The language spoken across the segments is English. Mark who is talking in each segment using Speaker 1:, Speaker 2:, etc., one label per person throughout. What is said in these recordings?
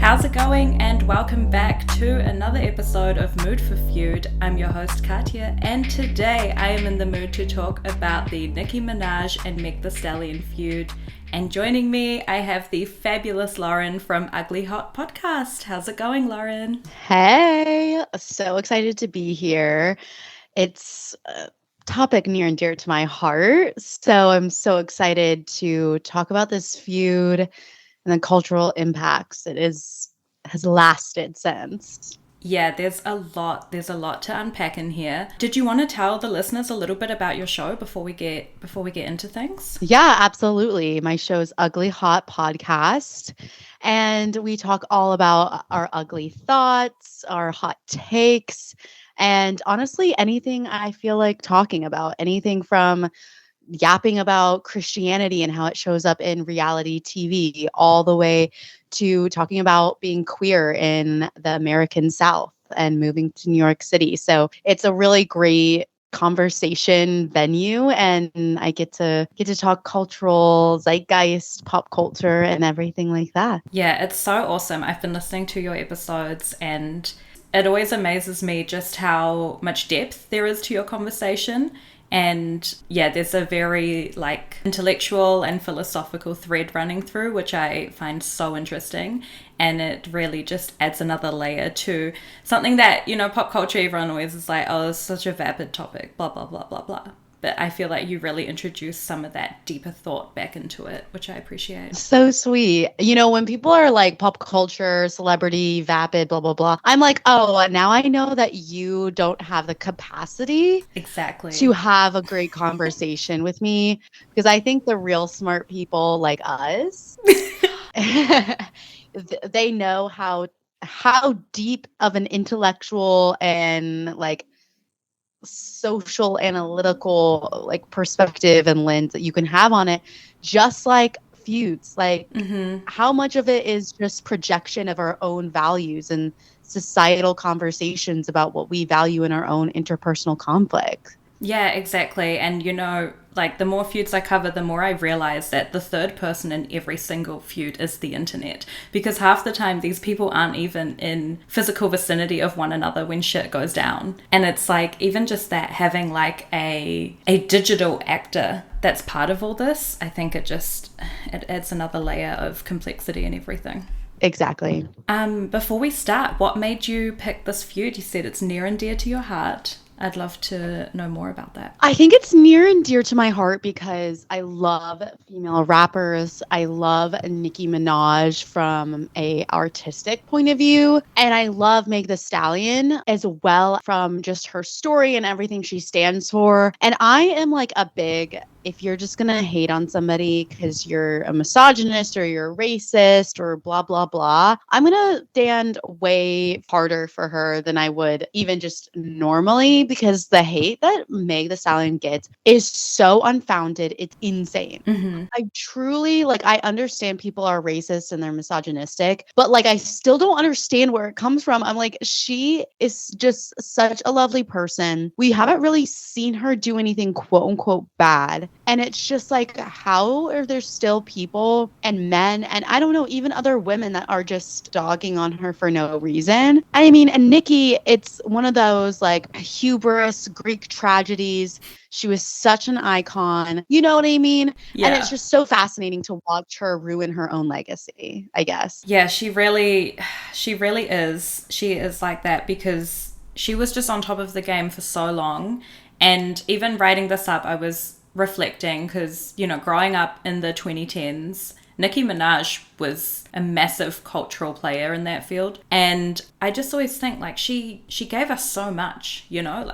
Speaker 1: How's it going? And welcome back to another episode of Mood for Feud. I'm your host Katya, and today I am in the mood to talk about the Nicki Minaj and Meg the Stallion feud. And joining me, I have the fabulous Lauren from Ugly Hot Podcast. How's it going, Lauren?
Speaker 2: Hey, so excited to be here. It's a topic near and dear to my heart. So I'm so excited to talk about this feud and the cultural impacts has lasted since.
Speaker 1: Yeah, there's a lot to unpack in here. Did you want to tell the listeners a little bit about your show before we get into things?
Speaker 2: Yeah, absolutely. My show is Ugly Hot Podcast, and we talk all about our ugly thoughts, our hot takes, and honestly, anything I feel like talking about, anything from yapping about Christianity and how it shows up in reality TV, all the way to talking about being queer in the American South and moving to New York City. So it's a really great conversation venue, and I get to talk cultural zeitgeist, pop culture, and everything like that.
Speaker 1: Yeah, it's so awesome. I've been listening to your episodes, and it always amazes me just how much depth there is to your conversation. And yeah, there's a very intellectual and philosophical thread running through, which I find so interesting. And it really just adds another layer to something that, pop culture, everyone always is like, oh, it's such a vapid topic, blah, blah, blah, blah, blah. But I feel like you really introduce some of that deeper thought back into it, which I appreciate.
Speaker 2: So sweet. When people are like pop culture, celebrity, vapid, blah, blah, blah, I'm like, oh, now I know that you don't have the capacity
Speaker 1: exactly
Speaker 2: to have a great conversation with me, because I think the real smart people like us, they know how deep of an intellectual and social analytical perspective and lens that you can have on it, just like feuds, how much of it is just projection of our own values and societal conversations about what we value in our own interpersonal conflict.
Speaker 1: Yeah, exactly. And the more feuds I cover, the more I realize that the third person in every single feud is the internet. Because half the time, these people aren't even in physical vicinity of one another when shit goes down. And it's even just that, having a digital actor that's part of all this, I think it adds another layer of complexity and everything.
Speaker 2: Exactly.
Speaker 1: Before we start, what made you pick this feud? You said it's near and dear to your heart. I'd love to know more about that.
Speaker 2: I think it's near and dear to my heart because I love female rappers. I love Nicki Minaj from a artistic point of view. And I love Meg the Stallion as well, from just her story and everything she stands for. And I am if you're just going to hate on somebody because you're a misogynist or you're a racist or blah, blah, blah, I'm going to stand way harder for her than I would even just normally, because the hate that Meg the Stallion gets is so unfounded. It's insane.
Speaker 1: Mm-hmm.
Speaker 2: I truly, I understand people are racist and they're misogynistic, but I still don't understand where it comes from. I'm she is just such a lovely person. We haven't really seen her do anything quote unquote bad. And it's just how are there still people and men and I don't know, even other women that are just dogging on her for no reason? I mean, and Nicki, it's one of those hubris, Greek tragedies. She was such an icon. You know what I mean?
Speaker 1: Yeah.
Speaker 2: And it's just so fascinating to watch her ruin her own legacy, I guess.
Speaker 1: Yeah, she really is. She is like that because she was just on top of the game for so long. And even writing this up, I was reflecting because, growing up in the 2010s, Nicki Minaj was a massive cultural player in that field. And I just always think she gave us so much,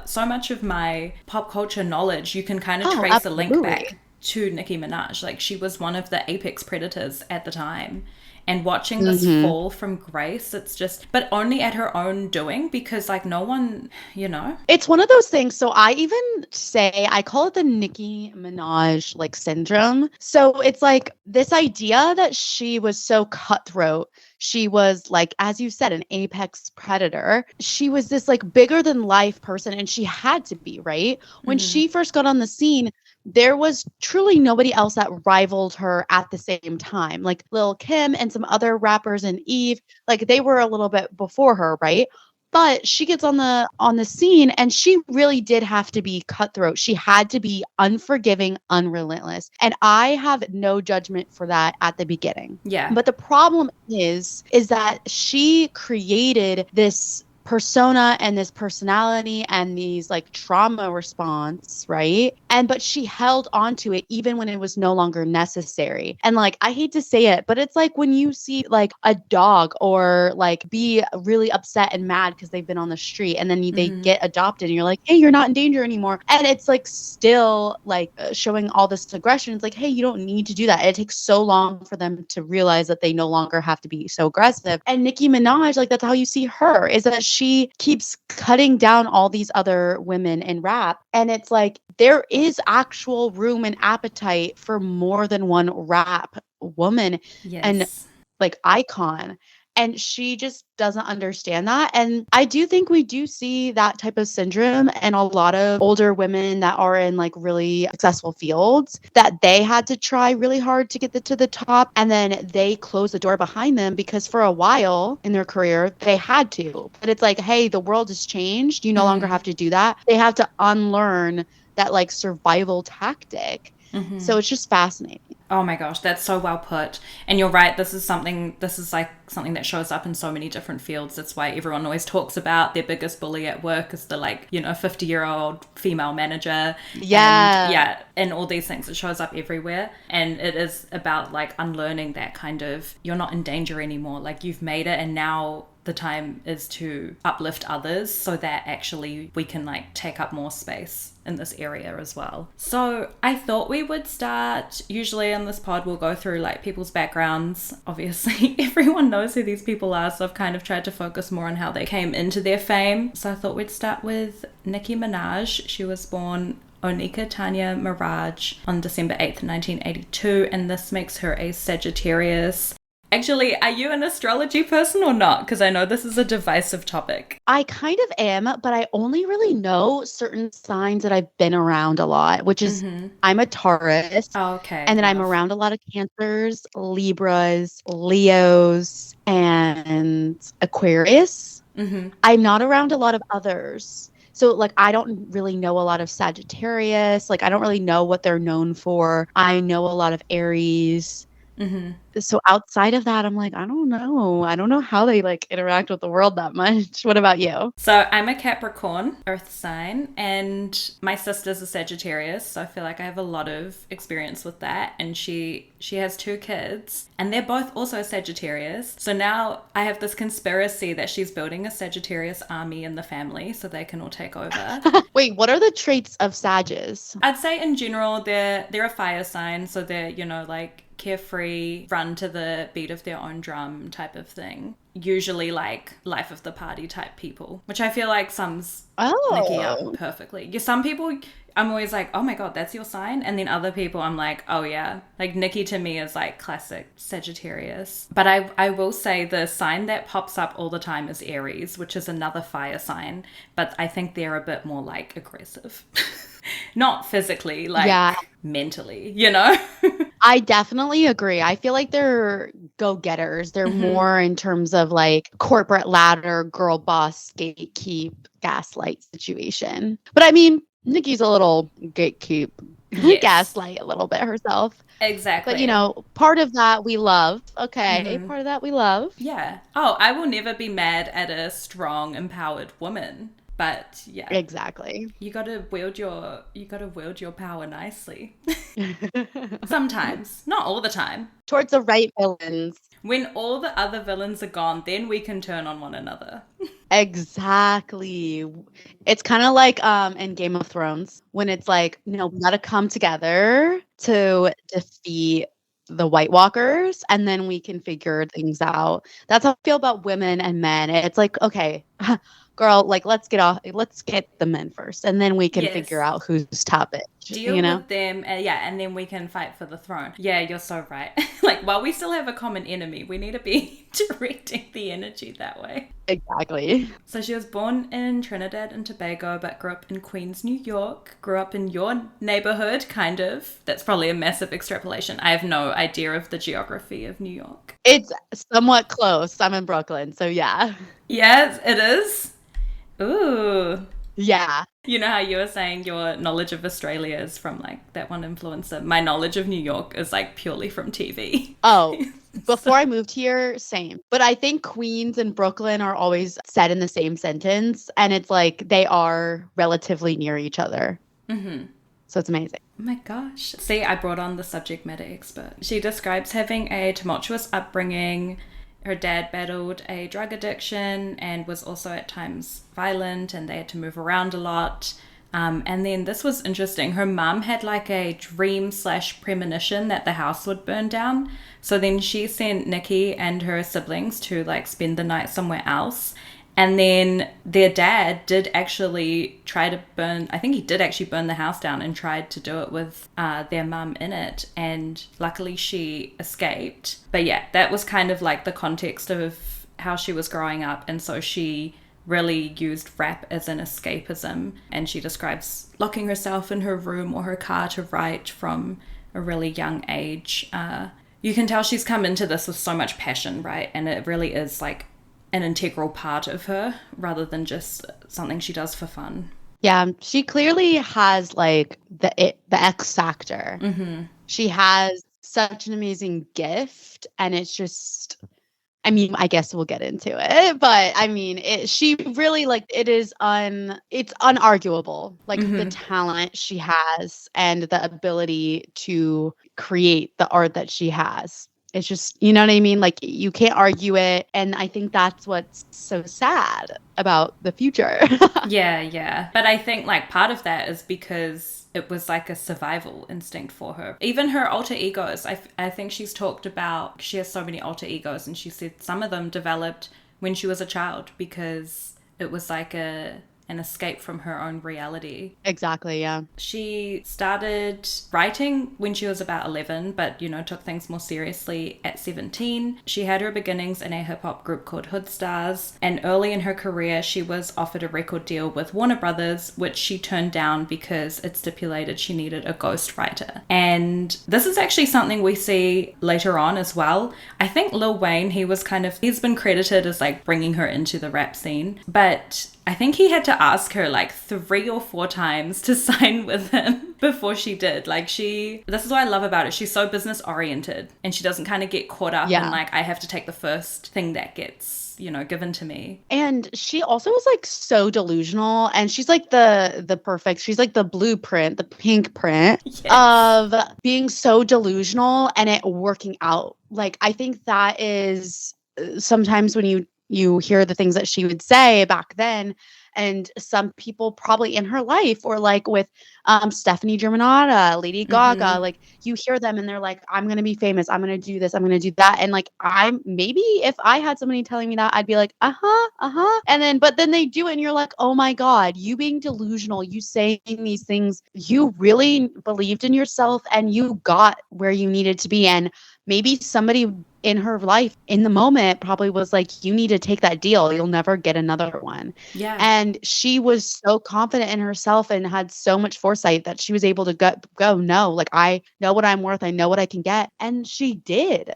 Speaker 1: so much of my pop culture knowledge, you can kind of trace
Speaker 2: absolutely.
Speaker 1: a link back to Nicki Minaj. She was one of the apex predators at the time. And watching this fall from grace, it's just, but only at her own doing, because no one,
Speaker 2: It's one of those things. So I even say, I call it the Nicki Minaj syndrome. So it's this idea that she was so cutthroat. She was as you said, an apex predator. She was this bigger than life person, and she had to be, right? When she first got on the scene, there was truly nobody else that rivaled her at the same time. Like Lil Kim and some other rappers and Eve, like they were a little bit before her, right? But she gets on the scene and she really did have to be cutthroat. She had to be unforgiving, unrelentless. And I have no judgment for that at the beginning.
Speaker 1: Yeah.
Speaker 2: But the problem is that she created this persona and this personality and these like trauma response, right? But she held on to it even when it was no longer necessary. And like I hate to say it, but it's like when you see like a dog or like be really upset and mad because they've been on the street and then they get adopted and you're like, hey, you're not in danger anymore. And it's like still like showing all this aggression. It's like, hey, you don't need to do that. It takes so long for them to realize that they no longer have to be so aggressive. And Nicki Minaj, like that's how you see her, is that she keeps cutting down all these other women in rap. And it's like there is actual room and appetite for more than one rap woman and like icon. And she just doesn't understand that. And I do think we do see that type of syndrome in a lot of older women that are in like really successful fields, that they had to try really hard to get to the top. And then they close the door behind them because for a while in their career, they had to. But it's like, hey, the world has changed. You no longer have to do that. They have to unlearn that like survival tactic. So it's just fascinating.
Speaker 1: Oh my gosh, that's so well put. And you're right, this is like something that shows up in so many different fields. That's why everyone always talks about their biggest bully at work is the 50-year-old female manager.
Speaker 2: Yeah.
Speaker 1: And all these things. It shows up everywhere. And it is about like unlearning that kind of, you're not in danger anymore. Like you've made it and now the time is to uplift others so that actually we can like take up more space in this area as well. So I thought we would start, usually in this pod we'll go through like people's backgrounds. Obviously everyone knows who these people are, so I've kind of tried to focus more on how they came into their fame. So I thought we'd start with Nicki Minaj. She was born Onika Tanya Miraj on December 8th, 1982, and this makes her a Sagittarius. Actually, are you an astrology person or not? Because I know this is a divisive topic.
Speaker 2: I kind of am, but I only really know certain signs that I've been around a lot, which is I'm a Taurus.
Speaker 1: Oh, okay.
Speaker 2: And then I'm around a lot of Cancers, Libras, Leos, and Aquarius. I'm not around a lot of others. So like, I don't really know a lot of Sagittarius. Like, I don't really know what they're known for. I know a lot of Aries. So outside of that, I'm like, I don't know. I don't know how they like interact with the world that much. What about you?
Speaker 1: So I'm a Capricorn, earth sign, and my sister's a Sagittarius. So I feel like I have a lot of experience with that. And she has 2 kids and they're both also Sagittarius. So now I have this conspiracy that she's building a Sagittarius army in the family so they can all take over.
Speaker 2: Wait, what are the traits of Sages?
Speaker 1: I'd say in general, they're a fire sign. So they're, like carefree, run to the beat of their own drum type of thing. Usually like life of the party type people, which I feel like sums Nicki up perfectly. Yeah, some people I'm always like, oh my god, that's your sign. And then other people I'm like, oh yeah. Like Nicki to me is like classic Sagittarius. But I will say the sign that pops up all the time is Aries, which is another fire sign. But I think they're a bit more like aggressive. Not physically, like mentally,
Speaker 2: I definitely agree. I feel like they're go-getters. They're more in terms of like corporate ladder, girl boss, gatekeep, gaslight situation. But I mean, Nicki's a little gatekeep, gaslight a little bit herself.
Speaker 1: Exactly.
Speaker 2: But part of that we love. Okay, part of that we love.
Speaker 1: Yeah. Oh, I will never be mad at a strong, empowered woman. But yeah,
Speaker 2: exactly.
Speaker 1: You gotta wield your power nicely. Sometimes, not all the time.
Speaker 2: Towards the right villains.
Speaker 1: When all the other villains are gone, then we can turn on one another.
Speaker 2: Exactly. It's kind of like in Game of Thrones when it's like, we gotta come together to defeat the White Walkers and then we can figure things out. That's how I feel about women and men. It's like, okay, girl, like let's get the men first, and then we can figure
Speaker 1: Yes.
Speaker 2: out who's top bitch, you
Speaker 1: Deal
Speaker 2: know?
Speaker 1: with them, yeah, and then we can fight for the throne. Yeah, you're so right. Like, while we still have a common enemy, we need to be directing the energy that way.
Speaker 2: Exactly.
Speaker 1: So she was born in Trinidad and Tobago, but grew up in Queens, New York. Grew up in your neighborhood, kind of. That's probably a massive extrapolation. I have no idea of the geography of New York.
Speaker 2: It's somewhat close. I'm in Brooklyn, so yeah.
Speaker 1: Yes, it is. Ooh.
Speaker 2: Yeah.
Speaker 1: You know how you were saying your knowledge of Australia is from like that one influencer? My knowledge of New York is like purely from TV.
Speaker 2: Oh, before
Speaker 1: So,
Speaker 2: I moved here, same. But I think Queens and Brooklyn are always said in the same sentence, and it's like they are relatively near each other. So it's amazing.
Speaker 1: oh my gosh. See, I brought on the subject matter expert. She describes having a tumultuous upbringing. Her dad battled a drug addiction and was also at times violent, and they had to move around a lot. And then this was interesting. Her mum had like a dream slash premonition that the house would burn down. So then she sent Nicki and her siblings to like spend the night somewhere else. And then their dad did actually try to burn, I think he did actually burn the house down and tried to do it with their mum in it. And luckily she escaped. But yeah, that was kind of like the context of how she was growing up. And so she really used rap as an escapism. And she describes locking herself in her room or her car to write from a really young age. You can tell she's come into this with so much passion, right? And it really is like an integral part of her rather than just something she does for fun.
Speaker 2: Yeah, she clearly has like the X factor. She has such an amazing gift, and it's just, I mean, I guess we'll get into it, but I mean, she really like it's unarguable, like the talent she has and the ability to create the art that she has. It's just, you know what I mean? Like you can't argue it. And I think that's what's so sad about the future.
Speaker 1: Yeah, yeah. But I think like part of that is because it was like a survival instinct for her. Even her alter egos, I think she's talked about, she has so many alter egos, and she said some of them developed when she was a child because it was like an escape from her own reality.
Speaker 2: Exactly, yeah.
Speaker 1: She started writing when she was about 11, but, you know, took things more seriously at 17. She had her beginnings in a hip-hop group called Hood Stars, and early in her career, she was offered a record deal with Warner Brothers, which she turned down because it stipulated she needed a ghostwriter. And this is actually something we see later on as well. I think Lil Wayne, he's been credited as like bringing her into the rap scene, but I think he had to ask her like 3 or 4 times to sign with him before she did. Like this is what I love about it. She's so business oriented, and she doesn't kind of get caught up in like, I have to take the first thing that gets, you know, given to me.
Speaker 2: And she also was like so delusional, and she's like she's like the blueprint, the pink print of being so delusional and it working out. Like, I think that is sometimes when you hear the things that she would say back then, and some people probably in her life, or like with Stephanie Germanotta, Lady Gaga, like you hear them and they're like, I'm going to be famous. I'm going to do this. I'm going to do that. And like, maybe if I had somebody telling me that, I'd be like, but then they do it and you're like, oh my God, you being delusional, you saying these things, you really believed in yourself and you got where you needed to be. And maybe somebody in her life in the moment probably was like, you need to take that deal. You'll never get another one.
Speaker 1: Yeah.
Speaker 2: And she was so confident in herself and had so much foresight that she was able to go, no, like I know what I'm worth. I know what I can get. And she did.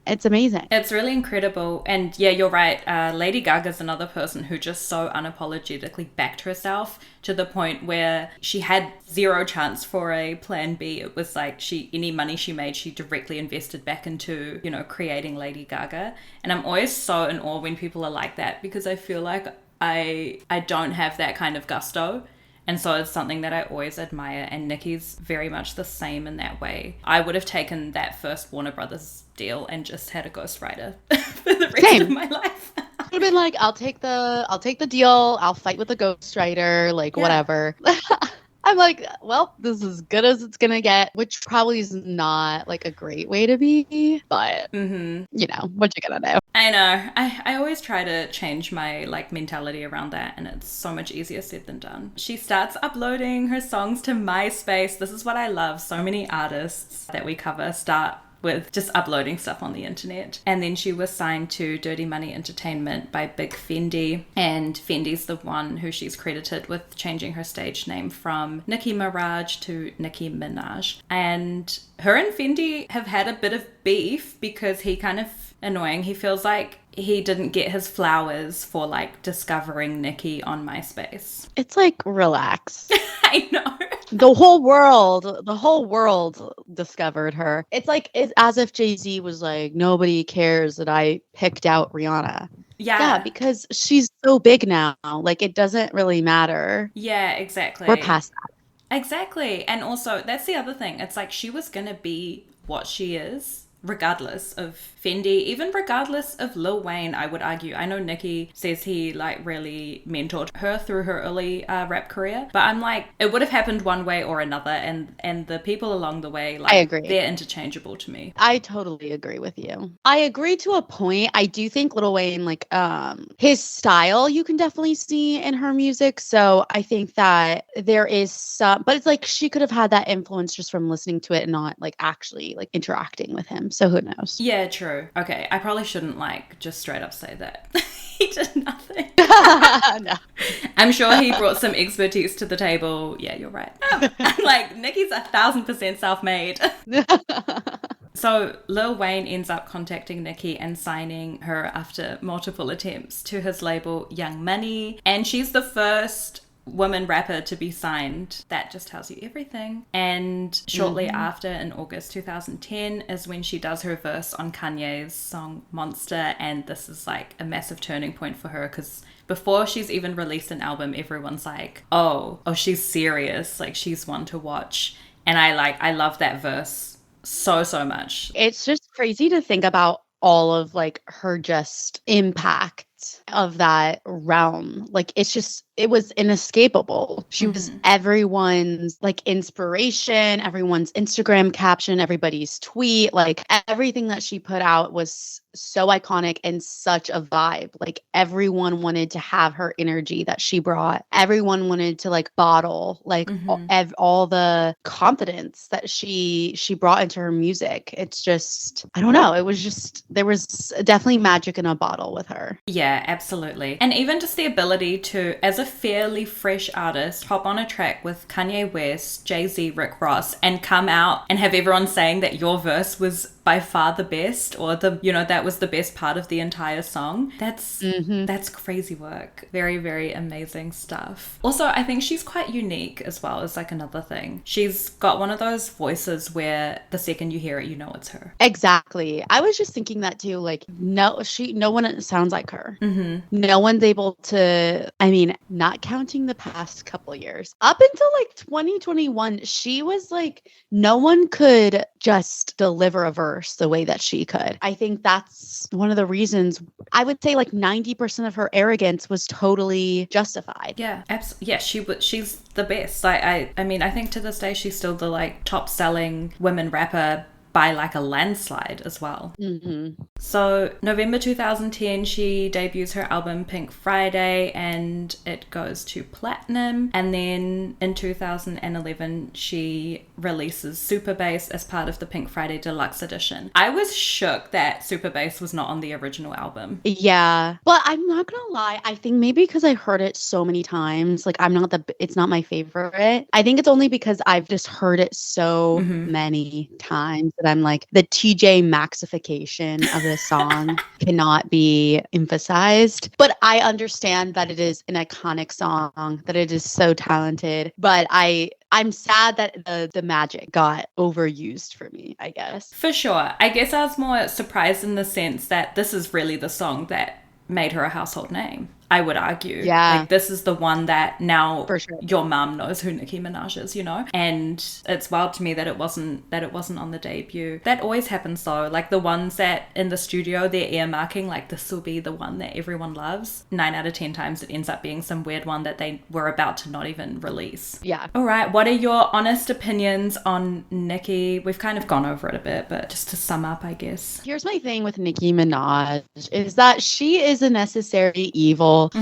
Speaker 2: It's amazing.
Speaker 1: It's really incredible. And yeah, you're right. Lady Gaga's another person who just so unapologetically backed herself to the point where she had zero chance for a plan B. It was like any money she made, she directly invested back into, you know, creating Lady Gaga. And I'm always so in awe when people are like that, because I feel like I don't have that kind of gusto. And so it's something that I always admire, and Nicki's very much the same in that way. I would have taken that first Warner Brothers deal and just had a ghostwriter for the rest of my life.
Speaker 2: I've been like, I'll take the deal. I'll fight with the ghostwriter, like whatever. I'm like, well, this is as good as it's gonna get, which probably is not like a great way to be, but you know, what you gonna do?
Speaker 1: I know. I always try to change my like mentality around that, and it's so much easier said than done. She starts uploading her songs to MySpace. This is what I love. So many artists that we cover start with just uploading stuff on the internet. And then she was signed to Dirty Money Entertainment by Big Fendi, and Fendi's the one who she's credited with changing her stage name from Nicki Minaj to Nicki Minaj. And her and Fendi have had a bit of beef because he kind of annoying. He feels like he didn't get his flowers for like discovering Nicki on MySpace.
Speaker 2: It's like, relax.
Speaker 1: I know.
Speaker 2: The whole world discovered her. It's as if Jay-Z was like, nobody cares that I picked out Rihanna. Yeah, because she's so big now. Like, it doesn't really matter.
Speaker 1: Yeah, exactly.
Speaker 2: We're past that.
Speaker 1: Exactly. And also, that's the other thing. It's like she was going to be what she is, regardless of Fendi, even regardless of Lil Wayne, I would argue. I know Nicki says he like really mentored her through her early rap career, but I'm like, it would have happened one way or another, and the people along the way, like,
Speaker 2: I agree.
Speaker 1: They're interchangeable to me.
Speaker 2: I totally agree with you. I agree to a point. I do think Lil Wayne, like, his style you can definitely see in her music. So I think that there is some, but it's like she could have had that influence just from listening to it and not like actually like interacting with him. So who knows?
Speaker 1: Yeah, true. Okay, I probably shouldn't like just straight up say that. He did nothing.
Speaker 2: No.
Speaker 1: I'm sure he brought some expertise to the table. Yeah, you're right. Like, Nicki's 1,000% self-made. So Lil Wayne ends up contacting Nicki and signing her after multiple attempts to his label Young Money. And she's the first woman rapper to be signed. That just tells you everything. And shortly after, in August 2010, is when she does her verse on Kanye's song Monster. And this is like a massive turning point for her, because before she's even released an album, everyone's like, oh, she's serious. Like, she's one to watch. And I love that verse so much.
Speaker 2: It's just crazy to think about all of like her just impact of that realm. Like, it was inescapable. She was everyone's like inspiration, everyone's Instagram caption, everybody's tweet, like everything that she put out was so iconic and such a vibe. Like, everyone wanted to have her energy that she brought. Everyone wanted to like bottle like all the confidence that she brought into her music. It's just, I don't know. It was just, there was definitely magic in a bottle with her.
Speaker 1: Yeah, absolutely. And even just the ability to, as a fairly fresh artist, hop on a track with Kanye West, Jay-Z, Rick Ross, and come out and have everyone saying that your verse was by far the best, or that was the best part of the entire song. That's crazy work. Very, very amazing stuff. Also, I think she's quite unique as well, as like another thing. She's got one of those voices where the second you hear it, you know it's her.
Speaker 2: Exactly. I was just thinking that too. Like, no one sounds like her. No one's able to, I mean, not counting the past couple years, up until like 2021, she was like, no one could just deliver a verse the way that she could. I think that's one of the reasons. I would say like 90% of her arrogance was totally justified.
Speaker 1: Yeah, absolutely. Yeah, she's the best. I mean, I think to this day she's still the like top selling women rapper by like a landslide as well. So November 2010, she debuts her album Pink Friday, and it goes to platinum. And then in 2011, she releases Super Bass as part of the Pink Friday Deluxe Edition. I was shook that Super Bass was not on the original album.
Speaker 2: Yeah, but I'm not gonna lie, I think maybe because I heard it so many times, like it's not my favorite. I think it's only because I've just heard it so many times that I'm like, the TJ Maxification of this song cannot be emphasized. But I understand that it is an iconic song, that it is so talented, but I'm sad that the magic got overused for me, I guess.
Speaker 1: For sure. I guess I was more surprised in the sense that this is really the song that made her a household name. I would argue.
Speaker 2: Yeah,
Speaker 1: Like, this is the one that now
Speaker 2: for sure.
Speaker 1: your mum knows who Nicki Minaj is, you know? And it's wild to me that it wasn't on the debut. That always happens though. Like the ones that in the studio they're earmarking, like this will be the one that everyone loves. 9 out of 10 times it ends up being some weird one that they were about to not even release.
Speaker 2: Yeah.
Speaker 1: All right, what are your honest opinions on Nicki? We've kind of gone over it a bit, but just to sum up, I guess.
Speaker 2: Here's my thing with Nicki Minaj is that she is a necessary evil. Do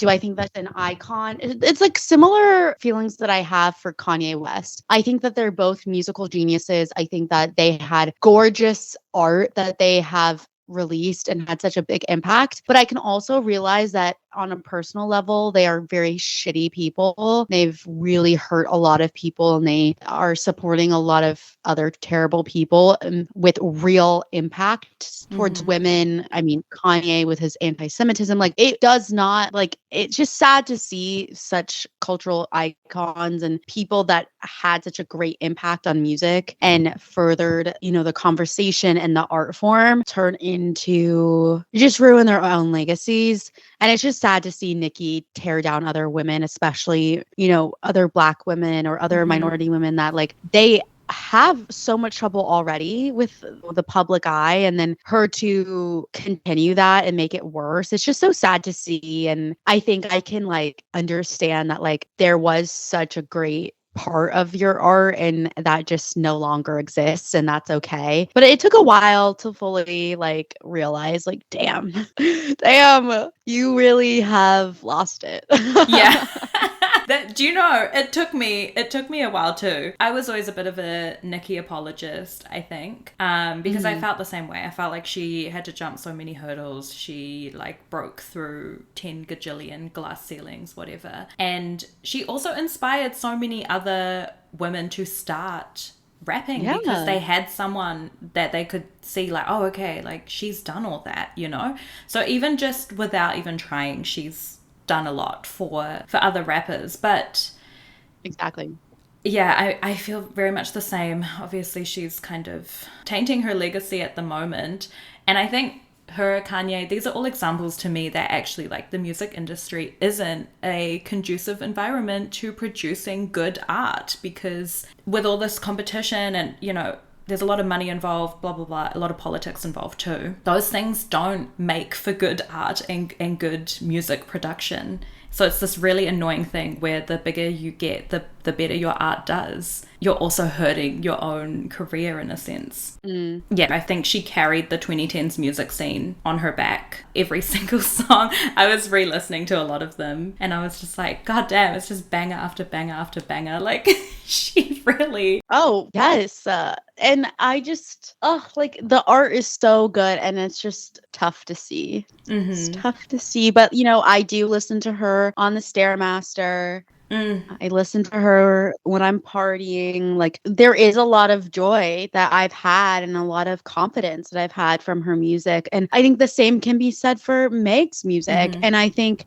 Speaker 2: I think that's an icon? It's like similar feelings that I have for Kanye West. I think that they're both musical geniuses. I think that they had gorgeous art that they have released and had such a big impact. But I can also realize that on a personal level, they are very shitty people. They've really hurt a lot of people and they are supporting a lot of other terrible people with real impact towards women. I mean, Kanye with his anti-Semitism, like it does not like it's just sad to see such cultural icons and people that had such a great impact on music and furthered, you know, the conversation and the art form turn into just ruin their own legacies. And it's just sad to see Nicki tear down other women, especially, you know, other Black women or other minority women that like they have so much trouble already with the public eye, and then her to continue that and make it worse. It's just so sad to see. And I think I can like understand that like there was such a great part of your art and that just no longer exists, and that's okay. But it took a while to fully like realize like damn damn, you really have lost it.
Speaker 1: Yeah. Do you know, it took me a while too. I was always a bit of a Nicki apologist, I think, because I felt the same way. I felt like she had to jump so many hurdles. She like broke through 10 gajillion glass ceilings, whatever. And she also inspired so many other women to start rapping because they had someone that they could see like, oh, okay, like she's done all that, you know? So even just without even trying, she's done a lot for other rappers. But
Speaker 2: Exactly.
Speaker 1: yeah, I feel very much the same. Obviously she's kind of tainting her legacy at the moment, and I think her, Kanye, these are all examples to me that actually like the music industry isn't a conducive environment to producing good art, because with all this competition and, you know, there's a lot of money involved, blah, blah, blah, a lot of politics involved too. Those things don't make for good art and good music production. So it's this really annoying thing where the bigger you get, the better your art does. You're also hurting your own career in a sense. Yeah, I think she carried the 2010s music scene on her back. Every single song, I was re-listening to a lot of them and I was just like, God damn, it's just banger after banger after banger. Like, she really...
Speaker 2: Oh, yes. And I just, like the art is so good and it's just tough to see. It's tough to see. But, you know, I do listen to her on the Stairmaster. I listen to her when I'm partying. Like there is a lot of joy that I've had and a lot of confidence that I've had from her music. And I think the same can be said for Meg's music. And I think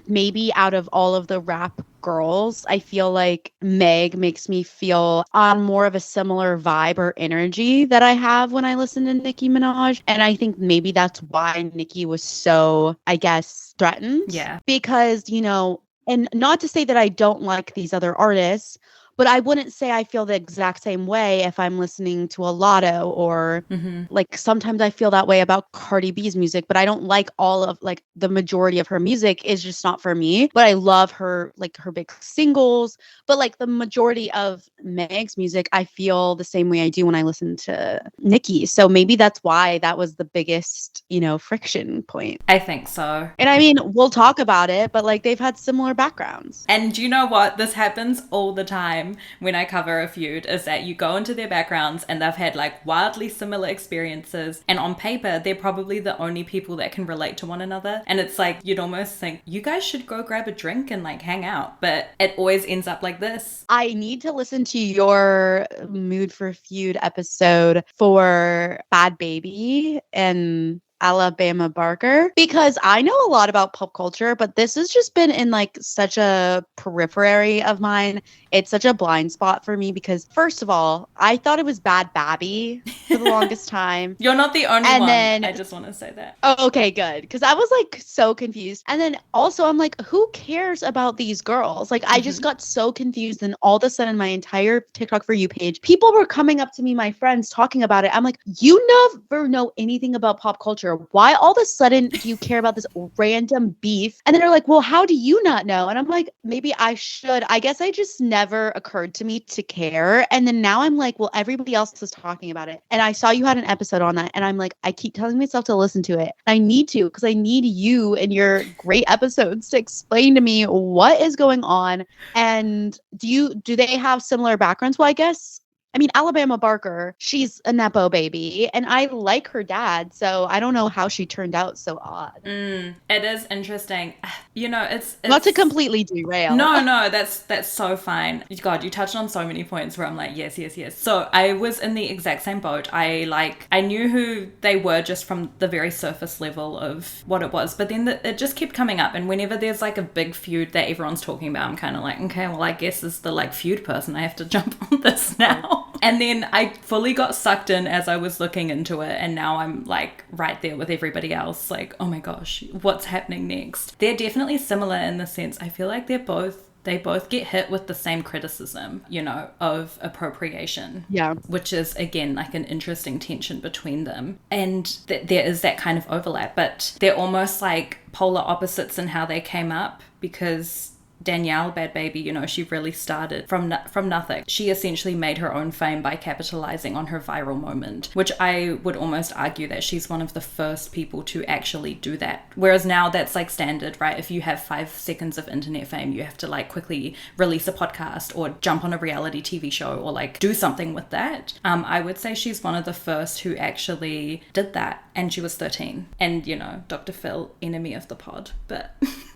Speaker 2: maybe out of all of the rap girls, I feel like Meg makes me feel on more of a similar vibe or energy that I have when I listen to Nicki Minaj. And I think maybe that's why Nicki was so, I guess, threatened.
Speaker 1: Yeah.
Speaker 2: Because, you know, and not to say that I don't like these other artists, but I wouldn't say I feel the exact same way if I'm listening to a Lotto or like sometimes I feel that way about Cardi B's music, but I don't like all of like the majority of her music is just not for me. But I love her, like her big singles. But like the majority of Meg's music, I feel the same way I do when I listen to Nicki. So maybe that's why that was the biggest, you know, friction point.
Speaker 1: I think so.
Speaker 2: And I mean, we'll talk about it, but like they've had similar backgrounds.
Speaker 1: And you know what? This happens all the time when I cover a feud, is that you go into their backgrounds and they've had like wildly similar experiences. And on paper, they're probably the only people that can relate to one another. And it's like, you'd almost think you guys should go grab a drink and like hang out. But it always ends up like this.
Speaker 2: I need to listen to your Mood for Feud episode for Bad Baby and Alabama Barker, because I know a lot about pop culture, but this has just been in like such a periphery of mine. It's such a blind spot for me because, first of all, I thought it was Bad Babby for the longest time.
Speaker 1: You're not the only
Speaker 2: And
Speaker 1: one.
Speaker 2: then
Speaker 1: I just want to say that.
Speaker 2: oh, okay, good. Because I was like so confused. And then also, I'm like, who cares about these girls? Like, I just got so confused. And all of a sudden, my entire TikTok For You page, people were coming up to me, my friends, talking about it. I'm like, you never know anything about pop culture. Why all of a sudden do you care about this random beef? And then they're like, well, how do you not know? And I'm like, maybe I should. I guess I just never occurred to me to care. And then now I'm like, well, everybody else is talking about it. And I saw you had an episode on that. And I'm like, I keep telling myself to listen to it. I need to, because I need you and your great episodes to explain to me what is going on. And do they have similar backgrounds? Well, I guess, I mean, Alabama Barker, she's a Nepo baby, and I like her dad, so I don't know how she turned out so odd.
Speaker 1: It is interesting. You know, it's
Speaker 2: Not to completely derail.
Speaker 1: No, that's so fine. God, you touched on so many points where I'm like, yes, yes, yes. So I was in the exact same boat. I knew who they were just from the very surface level of what it was, but then it just kept coming up. And whenever there's like a big feud that everyone's talking about, I'm kind of like, okay, well, I guess as the like feud person, I have to jump on this now. And then I fully got sucked in as I was looking into it, and now I'm like right there with everybody else, like, oh my gosh, what's happening next? They're definitely similar in the sense I feel like they both get hit with the same criticism, you know, of appropriation.
Speaker 2: Yeah.
Speaker 1: Which is, again, like an interesting tension between them. And there is that kind of overlap, but they're almost like polar opposites in how they came up, because Danielle, Bad Baby, you know, she really started from nothing. She essentially made her own fame by capitalizing on her viral moment, which I would almost argue that she's one of the first people to actually do that. Whereas now that's like standard, right? If you have 5 seconds of internet fame, you have to like quickly release a podcast or jump on a reality TV show or like do something with that. I would say she's one of the first who actually did that, and she was 13. And, you know, Dr. Phil, enemy of the pod, but...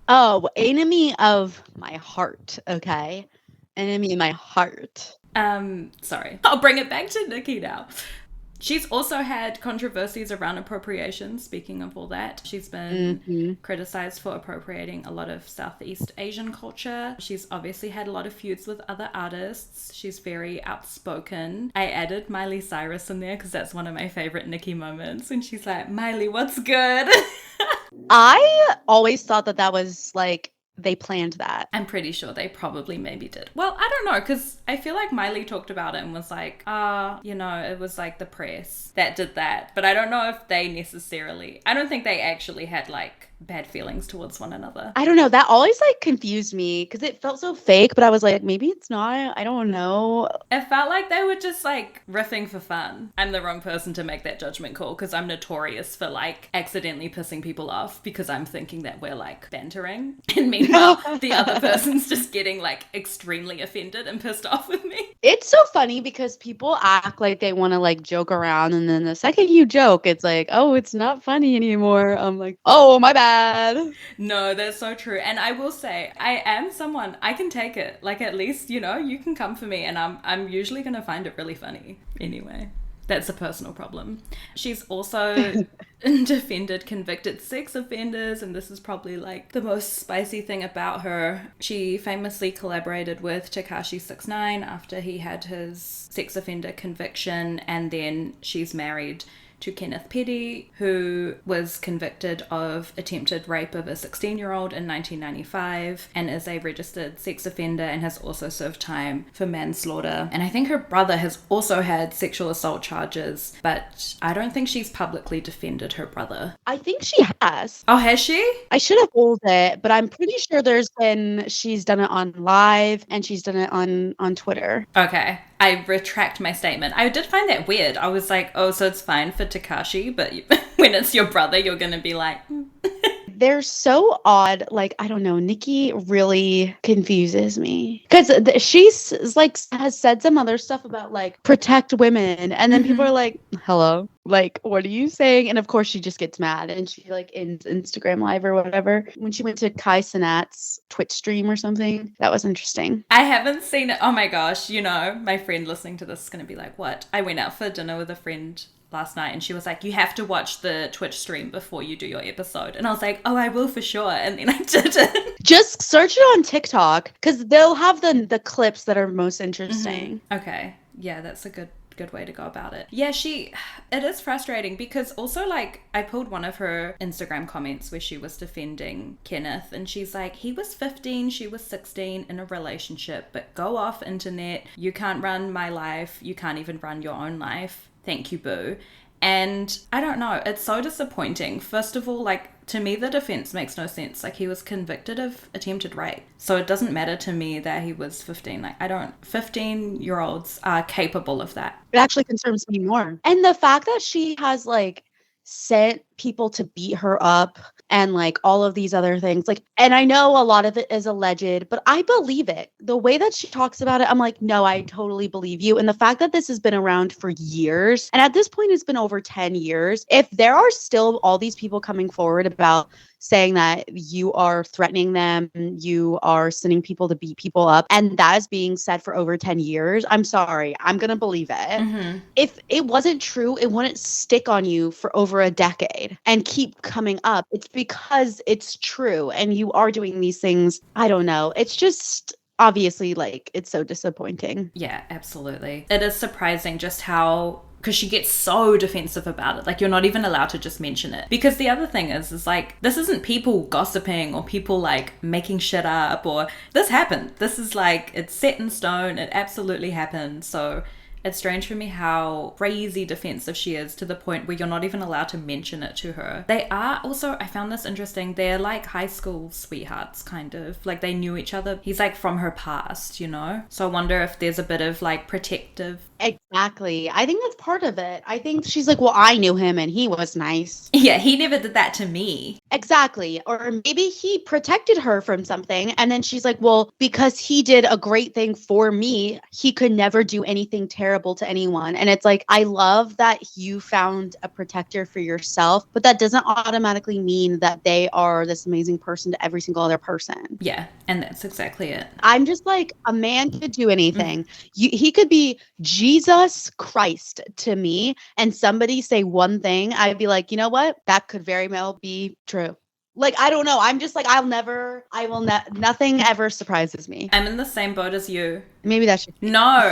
Speaker 2: Oh, enemy of my heart. Okay. Enemy in my heart.
Speaker 1: Sorry. I'll bring it back to Nicki now. She's also had controversies around appropriation. Speaking of all that, she's been criticized for appropriating a lot of Southeast Asian culture. She's obviously had a lot of feuds with other artists. She's very outspoken. I added Miley Cyrus in there because that's one of my favorite Nicki moments. And she's like, Miley, what's good?
Speaker 2: I always thought that was like, they planned that.
Speaker 1: I'm pretty sure they probably maybe did. Well, I don't know, because I feel like Miley talked about it and was like, you know, it was like the press that did that. But I don't know if they necessarily, I don't think they actually had like bad feelings towards one another.
Speaker 2: I don't know. That always like confused me because it felt so fake, but I was like, maybe it's not. I don't know.
Speaker 1: It felt like they were just like riffing for fun. I'm the wrong person to make that judgment call because I'm notorious for like accidentally pissing people off because I'm thinking that we're like bantering. And meanwhile, the other person's just getting like extremely offended and pissed off with me.
Speaker 2: It's so funny because people act like they want to like joke around, and then the second you joke, it's like, oh, it's not funny anymore. I'm like, oh, my bad.
Speaker 1: No, that's so true. And I will say, I am someone, I can take it. Like, at least, you know, you can come for me and I'm usually going to find it really funny. Anyway, that's a personal problem. She's also defended convicted sex offenders, and this is probably like the most spicy thing about her. She famously collaborated with Tekashi 6ix9ine after he had his sex offender conviction, and then she's married to Kenneth Petty, who was convicted of attempted rape of a 16-year-old in 1995 and is a registered sex offender and has also served time for manslaughter. And I think her brother has also had sexual assault charges, but I don't think she's publicly defended her brother.
Speaker 2: I think she has.
Speaker 1: Oh, has she?
Speaker 2: I should have pulled it, but I'm pretty sure she's done it on live and she's done it on Twitter.
Speaker 1: Okay. I retract my statement. I did find that weird. I was like, oh, so it's fine for Tekashi, but when it's your brother, you're going to be like...
Speaker 2: They're so odd. Like, I don't know. Nicki really confuses me because she's like has said some other stuff about like protect women, and then people are like, "Hello, like, what are you saying?" And of course, she just gets mad and she like ends Instagram live or whatever. When she went to Kai Cenat's Twitch stream or something, that was interesting.
Speaker 1: I haven't seen it. Oh my gosh, you know, my friend listening to this is going to be like, "What?" I went out for dinner with a friend last night, and she was like, you have to watch the Twitch stream before you do your episode. And I was like, oh, I will for sure. And then I didn't.
Speaker 2: Just search it on TikTok because they'll have the clips that are most interesting.
Speaker 1: Okay. Yeah, that's a good way to go about it. Yeah, it is frustrating because also, like, I pulled one of her Instagram comments where she was defending Kenneth, and she's like, he was 15, she was 16 in a relationship, but go off internet, you can't run my life, you can't even run your own life, thank you, boo. And I don't know, it's so disappointing. First of all, like, to me, the defense makes no sense. Like, he was convicted of attempted rape. So it doesn't matter to me that he was 15. Like, 15-year-olds are capable of that.
Speaker 2: It actually concerns me more. And the fact that she has, like, sent people to beat her up and, like, all of these other things. Like, and I know a lot of it is alleged, but I believe it. The way that she talks about it, I'm like, no, I totally believe you. And the fact that this has been around for years, and at this point it's been over 10 years, if there are still all these people coming forward about saying that you are threatening them, you are sending people to beat people up, and that is being said for over 10 years, I'm sorry, I'm going to believe it. If it wasn't true, it wouldn't stick on you for over a decade and keep coming up. It's because it's true and you are doing these things. I don't know. It's just obviously, like, it's so disappointing.
Speaker 1: Yeah, absolutely. It is surprising just how, because she gets so defensive about it. Like, you're not even allowed to just mention it. Because the other thing is like, this isn't people gossiping or people, like, making shit up, or this happened. This is, like, it's set in stone. It absolutely happened. So it's strange for me how crazy defensive she is, to the point where you're not even allowed to mention it to her. They are also, I found this interesting, they're like high school sweethearts, kind of. Like, they knew each other. He's, like, from her past, you know? So I wonder if there's a bit of, like, protective.
Speaker 2: Exactly. I think that's part of it. I think she's like, well, I knew him and he was nice.
Speaker 1: Yeah, he never did that to me.
Speaker 2: Exactly. Or maybe he protected her from something. And then she's like, well, because he did a great thing for me, he could never do anything terrible to anyone. And it's like, I love that you found a protector for yourself, but that doesn't automatically mean that they are this amazing person to every single other person.
Speaker 1: Yeah, and that's exactly it.
Speaker 2: I'm just like, a man could do anything. He could be Jesus Christ to me, and somebody say one thing, I'd be like, you know what? That could very well be true. Like, I don't know. I'm just like, nothing ever surprises me.
Speaker 1: I'm in the same boat as you.
Speaker 2: Maybe that should.
Speaker 1: No,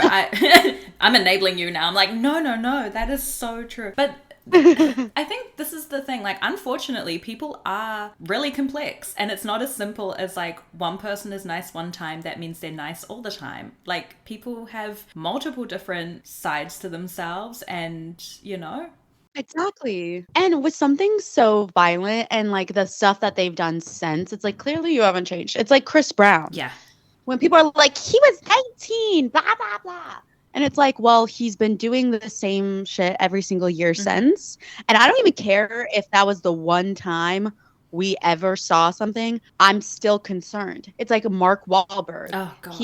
Speaker 1: I'm enabling you now. I'm like, no, that is so true. But I think this is the thing. Like, unfortunately, people are really complex, and it's not as simple as, like, one person is nice one time, that means they're nice all the time. Like, people have multiple different sides to themselves, and, you know.
Speaker 2: Exactly. And with something so violent and, like, the stuff that they've done since, it's like, clearly you haven't changed. It's like Chris Brown.
Speaker 1: Yeah.
Speaker 2: When people are like, he was 19, blah, blah, blah. And it's like, well, he's been doing the same shit every single year since. And I don't even care if that was the one time we ever saw something. I'm still concerned. It's like Mark Wahlberg.
Speaker 1: Oh, God.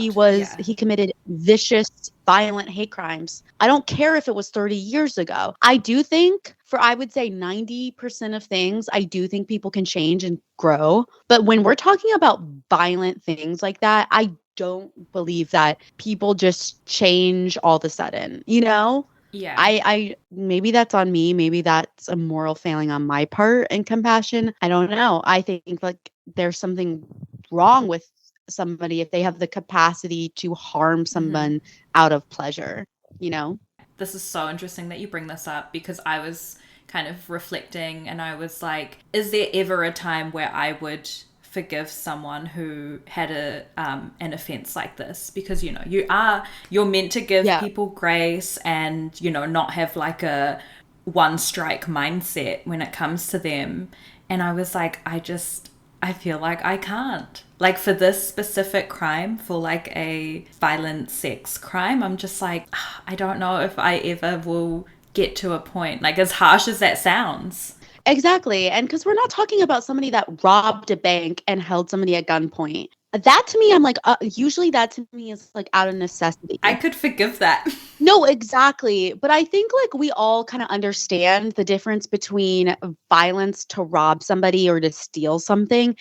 Speaker 2: He committed vicious, violent hate crimes. I don't care if it was 30 years ago. I do think, for I would say 90% of things, I do think people can change and grow. But when we're talking about violent things like that, I don't believe that people just change all of a sudden, you know?
Speaker 1: Yeah.
Speaker 2: I maybe that's on me. Maybe that's a moral failing on my part and compassion. I don't know. I think, like, there's something wrong with somebody if they have the capacity to harm someone out of pleasure, you know?
Speaker 1: This is so interesting that you bring this up, because I was kind of reflecting and I was like, is there ever a time where I would forgive someone who had an offense like this? Because, you know, you're meant to give people grace and, you know, not have like a one strike mindset when it comes to them. And I was like, I feel like I can't. Like, for this specific crime, for like a violent sex crime, I'm just like, I don't know if I ever will get to a point, like, as harsh as that sounds.
Speaker 2: Exactly. And because we're not talking about somebody that robbed a bank and held somebody at gunpoint. That to me, I'm like, usually that to me is like out of necessity.
Speaker 1: I could forgive that.
Speaker 2: No, exactly. But I think, like, we all kind of understand the difference between violence to rob somebody or to steal something.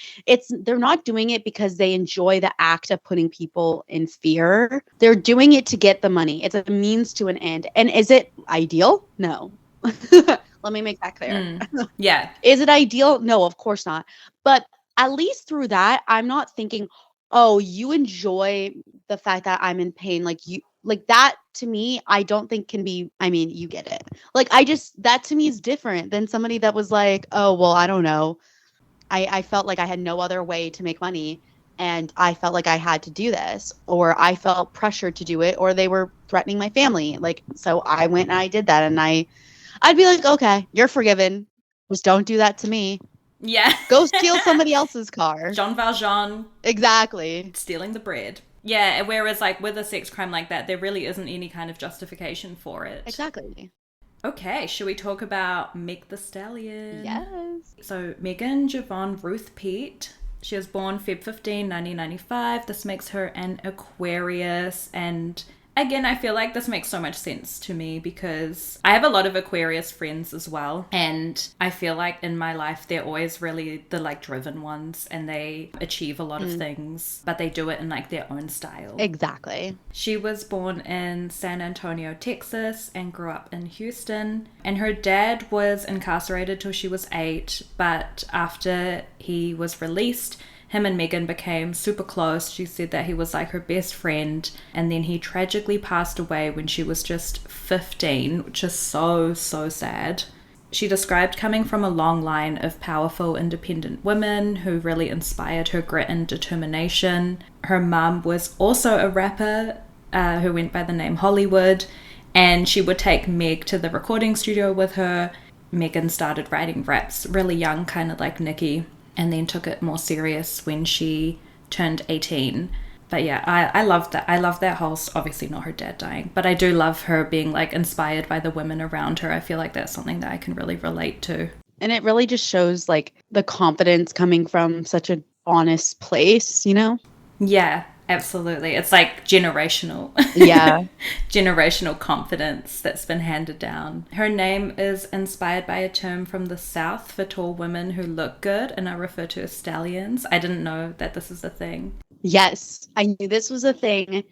Speaker 2: They're not doing it because they enjoy the act of putting people in fear. They're doing it to get the money. It's a means to an end. And is it ideal? No. Let me make that clear.
Speaker 1: Yeah.
Speaker 2: Is it ideal? No, of course not. But at least through that, I'm not thinking, oh, you enjoy the fact that I'm in pain. Like that to me, I don't think can be, I mean, you get it. Like, that to me is different than somebody that was like, oh, well, I don't know. I felt like I had no other way to make money. And I felt like I had to do this, or I felt pressured to do it, or they were threatening my family. Like, so I went and I did that. And I'd be like, okay, you're forgiven. Just don't do that to me.
Speaker 1: Yeah.
Speaker 2: Go steal somebody else's car.
Speaker 1: Jean Valjean
Speaker 2: Exactly.
Speaker 1: stealing the bread. Yeah, whereas like with a sex crime like that, there really isn't any kind of justification for it.
Speaker 2: Exactly.
Speaker 1: Okay, should we talk about Meg the Stallion?
Speaker 2: Yes.
Speaker 1: So Megan Javon Ruth Pete, she was born Feb 15, 1995. This makes her an Aquarius, and again, I feel like this makes so much sense to me because I have a lot of Aquarius friends as well. And I feel like in my life, they're always really the like driven ones and they achieve a lot of things, but they do it in like their own style.
Speaker 2: Exactly.
Speaker 1: She was born in San Antonio, Texas and grew up in Houston. And her dad was incarcerated till she was 8, but after he was released, him and Megan became super close. She said that he was like her best friend. And then he tragically passed away when she was just 15, which is so, so sad. She described coming from a long line of powerful, independent women who really inspired her grit and determination. Her mum was also a rapper who went by the name Hollywood. And she would take Meg to the recording studio with her. Megan started writing raps really young, kind of like Nicki, and then took it more serious when she turned 18. But yeah, I love that. I love that whole, obviously not her dad dying, but I do love her being like inspired by the women around her. I feel like that's something that I can really relate to.
Speaker 2: And it really just shows like the confidence coming from such an honest place, you know?
Speaker 1: Yeah, absolutely. It's like generational.
Speaker 2: Yeah.
Speaker 1: Generational confidence that's been handed down. Her name is inspired by a term from the South for tall women who look good and are referred to as stallions. I didn't know that this is a thing.
Speaker 2: Yes, I knew this was a thing.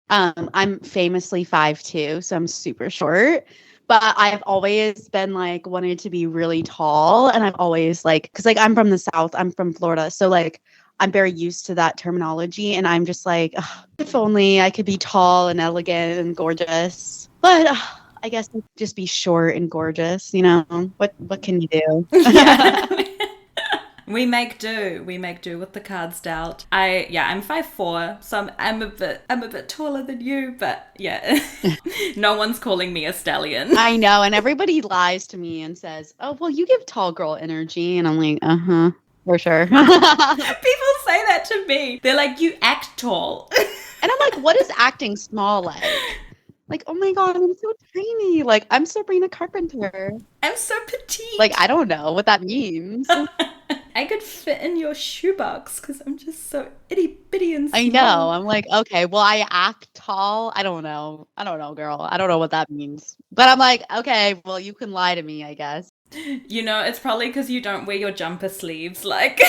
Speaker 2: I'm famously 5'2", so I'm super short. But I've always been like wanted to be really tall, and I've always like, because like I'm from the South, I'm from Florida, so like I'm very used to that terminology, and I'm just like, ugh, if only I could be tall and elegant and gorgeous. But I guess I'd just be short and gorgeous, you know. What can you do?
Speaker 1: Yeah. We make do. We make do with the cards dealt. I'm 5'4", so I'm a bit taller than you, but yeah. No one's calling me a stallion.
Speaker 2: I know, and everybody lies to me and says, "Oh, well, you give tall girl energy," and I'm like, "Uh-huh, for sure."
Speaker 1: People say that to me. They're like, "You act tall."
Speaker 2: And I'm like, "What is acting small like?" Like, oh my God, I'm so tiny. Like, I'm Sabrina Carpenter.
Speaker 1: I'm so petite.
Speaker 2: Like, I don't know what that means.
Speaker 1: I could fit in your shoebox because I'm just so itty bitty and small.
Speaker 2: I know. I'm like, okay, well, I act tall. I don't know. I don't know, girl. I don't know what that means. But I'm like, okay, well, you can lie to me, I guess.
Speaker 1: You know, it's probably because you don't wear your jumper sleeves, like,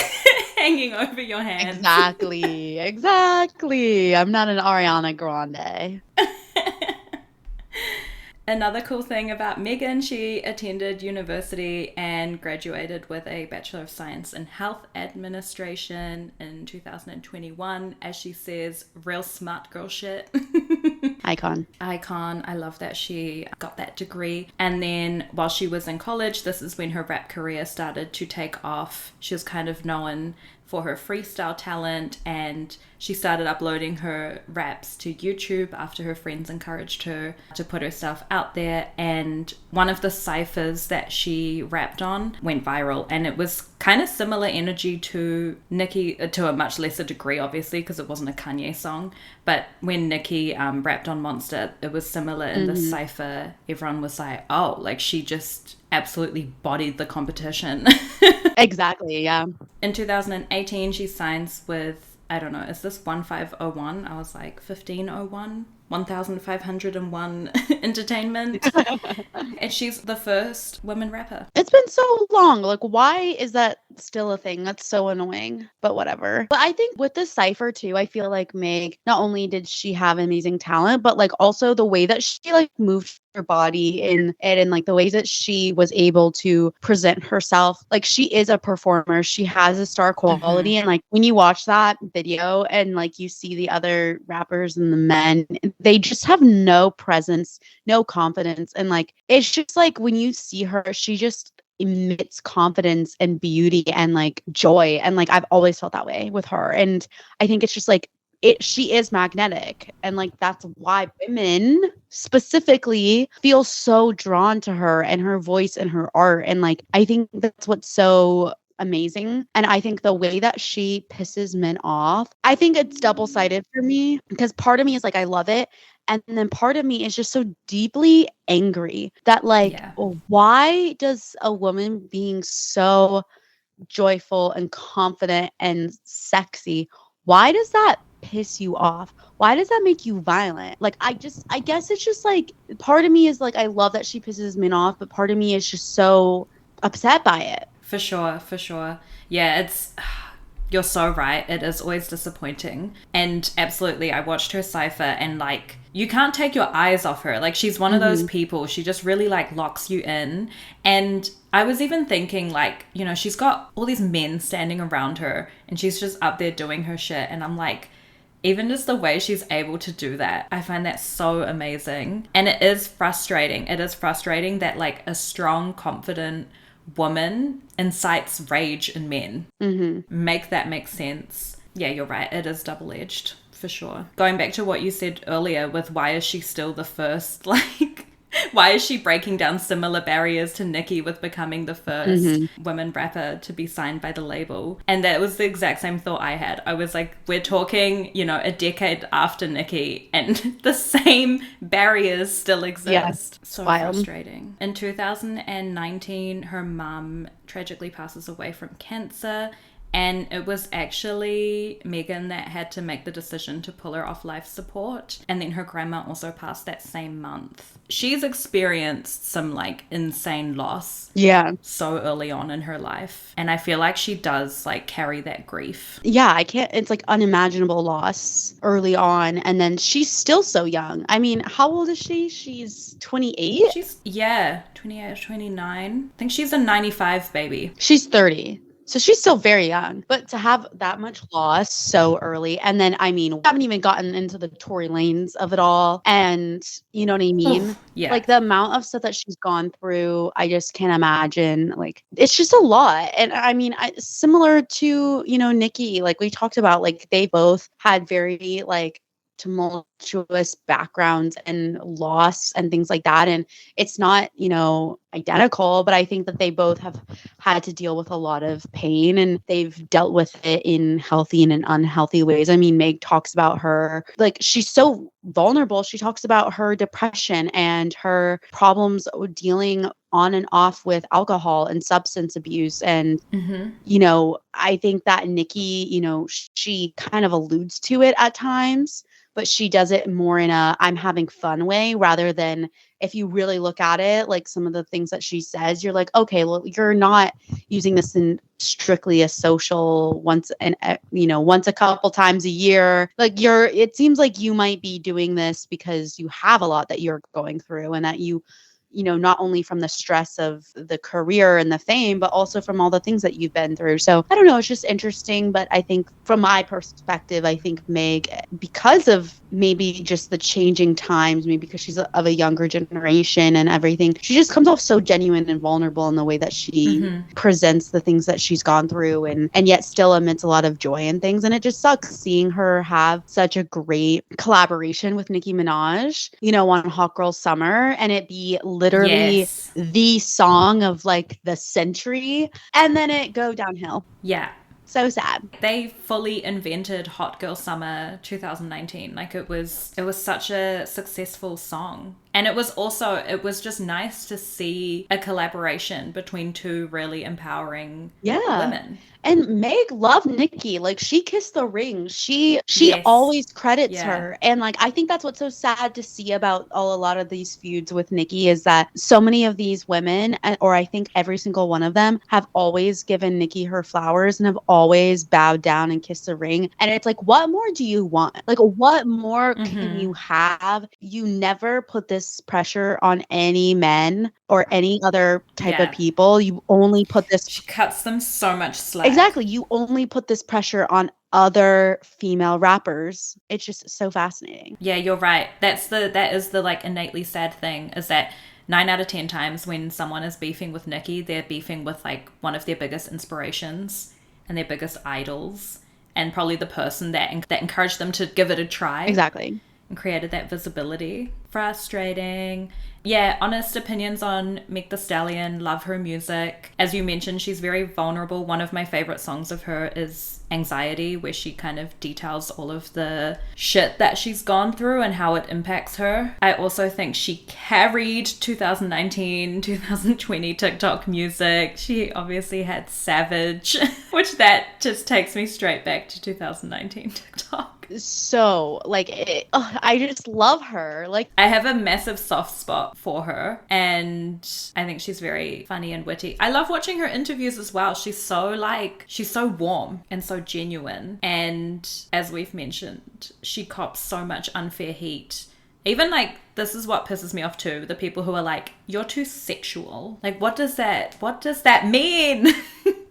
Speaker 1: hanging over your hands.
Speaker 2: Exactly. I'm not an Ariana Grande.
Speaker 1: Another cool thing about Megan, she attended university and graduated with a Bachelor of Science in Health Administration in 2021. As she says, real smart girl shit.
Speaker 2: Icon.
Speaker 1: I love that she got that degree. And then while she was in college, this is when her rap career started to take off. She was kind of known for her freestyle talent, and she started uploading her raps to YouTube after her friends encouraged her to put her stuff out there. And one of the cyphers that she rapped on went viral, and it was kind of similar energy to Nicki, to a much lesser degree obviously because it wasn't a Kanye song, but when Nicki rapped on Monster, it was similar in the cypher. Everyone was like, oh, like she just absolutely bodied the competition.
Speaker 2: Exactly, yeah.
Speaker 1: In 2018, she signs with, I don't know, is this 1501? I was like 1501? 1501 Entertainment. And she's the first woman rapper.
Speaker 2: It's been so long. Like, why is that still a thing? That's so annoying, but whatever. But I think with the cipher too, I feel like Meg, not only did she have amazing talent, but like also the way that she like moved her body in it and like the ways that she was able to present herself. Like, she is a performer. She has a star quality. And like when you watch that video and like you see the other rappers and the men, they just have no presence, no confidence. And like it's just like when you see her, she just emits confidence and beauty and like joy. And like I've always felt that way with her. And I think it's just like she is magnetic. And like that's why women specifically feel so drawn to her and her voice and her art. And like I think that's what's so amazing. And I think the way that she pisses men off, I think it's double-sided for me, because part of me is like I love it, and then part of me is just so deeply angry that like why does a woman being so joyful and confident and sexy, why does that piss you off? Why does that make you violent? Like I guess it's just like part of me is like I love that she pisses men off, but part of me is just so upset by it.
Speaker 1: For sure, for sure. Yeah, it's... You're so right. It is always disappointing. And absolutely, I watched her cipher and like, you can't take your eyes off her. Like, she's one of those people, she just really like locks you in. And I was even thinking like, you know, she's got all these men standing around her and she's just up there doing her shit. And I'm like, even just the way she's able to do that, I find that so amazing. And it is frustrating. It is frustrating that like a strong, confident woman incites rage in men. Make that make sense. Yeah, you're right. It is double-edged for sure. Going back to what you said earlier with why is she still the first, like, why is she breaking down similar barriers to Nicki with becoming the first woman rapper to be signed by the label? And that was the exact same thought I had. I was like, we're talking, you know, a decade after Nicki and the same barriers still exist. So wild. Frustrating. In 2019, her mum tragically passes away from cancer. And it was actually Megan that had to make the decision to pull her off life support. And then her grandma also passed that same month. She's experienced some like insane loss. Yeah. So early on in her life. And I feel like she does like carry that grief.
Speaker 2: Yeah, it's like unimaginable loss early on. And then she's still so young. I mean, how old is she? She's 28?
Speaker 1: She's, 28 or 29. I think she's a 95 baby.
Speaker 2: She's 30. So she's still very young, but to have that much loss so early. And then, I mean, we haven't even gotten into the Tory Lanez of it all. And you know what I mean?
Speaker 1: Yeah.
Speaker 2: Like the amount of stuff that she's gone through, I just can't imagine. Like, it's just a lot. And I mean, similar to, you know, Nicki, like we talked about, like they both had very like tumultuous backgrounds and loss and things like that. And it's not, you know, identical, but I think that they both have had to deal with a lot of pain and they've dealt with it in healthy and in unhealthy ways. I mean, Meg talks about her, like she's so vulnerable. She talks about her depression and her problems dealing on and off with alcohol and substance abuse. And, you know, I think that Nicki, you know, she kind of alludes to it at times, but she does it more in a I'm having fun way rather than if you really look at it, like some of the things that she says, you're like, okay, well, you're not using this in strictly a social once a couple times a year. Like it seems like you might be doing this because you have a lot that you're going through and that you know, not only from the stress of the career and the fame, but also from all the things that you've been through. So I don't know, it's just interesting. But I think from my perspective, I think Meg, because of maybe just the changing times, maybe because she's of a younger generation and everything, she just comes off so genuine and vulnerable in the way that she presents the things that she's gone through and yet still emits a lot of joy and things. And it just sucks seeing her have such a great collaboration with Nicki Minaj, you know, on Hot Girl Summer, and it be literally the song of like the century, and then it go downhill.
Speaker 1: Yeah.
Speaker 2: So sad.
Speaker 1: They fully invented Hot Girl Summer 2019. Like it was such a successful song. And it was just nice to see a collaboration between two really empowering women.
Speaker 2: And Meg loved Nicki. Like, she kissed the ring. She
Speaker 1: Yes.
Speaker 2: always credits
Speaker 1: Yeah.
Speaker 2: her. And like, I think that's what's so sad to see about a lot of these feuds with Nicki is that so many of these women, or I think every single one of them, have always given Nicki her flowers and have always bowed down and kissed the ring. And it's like, what more do you want? Like, what more can you have? You never put this pressure on any men or any other type of people. You only put this.
Speaker 1: She cuts them so much slack.
Speaker 2: Exactly. You only put this pressure on other female rappers. It's just so fascinating.
Speaker 1: Yeah, you're right. That is the like innately sad thing, is that 9 out of 10 times when someone is beefing with Nicki, they're beefing with like one of their biggest inspirations and their biggest idols, and probably the person that encouraged them to give it a try.
Speaker 2: Exactly.
Speaker 1: And created that visibility. Frustrating. Yeah, honest opinions on Meg Thee Stallion. Love her music. As you mentioned, she's very vulnerable. One of my favorite songs of her is Anxiety, where she kind of details all of the shit that she's gone through and how it impacts her. I also think she carried 2019, 2020 TikTok music. She obviously had Savage, which that just takes me straight back to 2019 TikTok.
Speaker 2: So like I just love her. Like,
Speaker 1: I have a massive soft spot for her, and I think she's very funny and witty. I love watching her interviews as well. She's so warm and so genuine, and as we've mentioned, she cops so much unfair heat. Even like, this is what pisses me off too, the people who are like, you're too sexual. Like, what does that mean?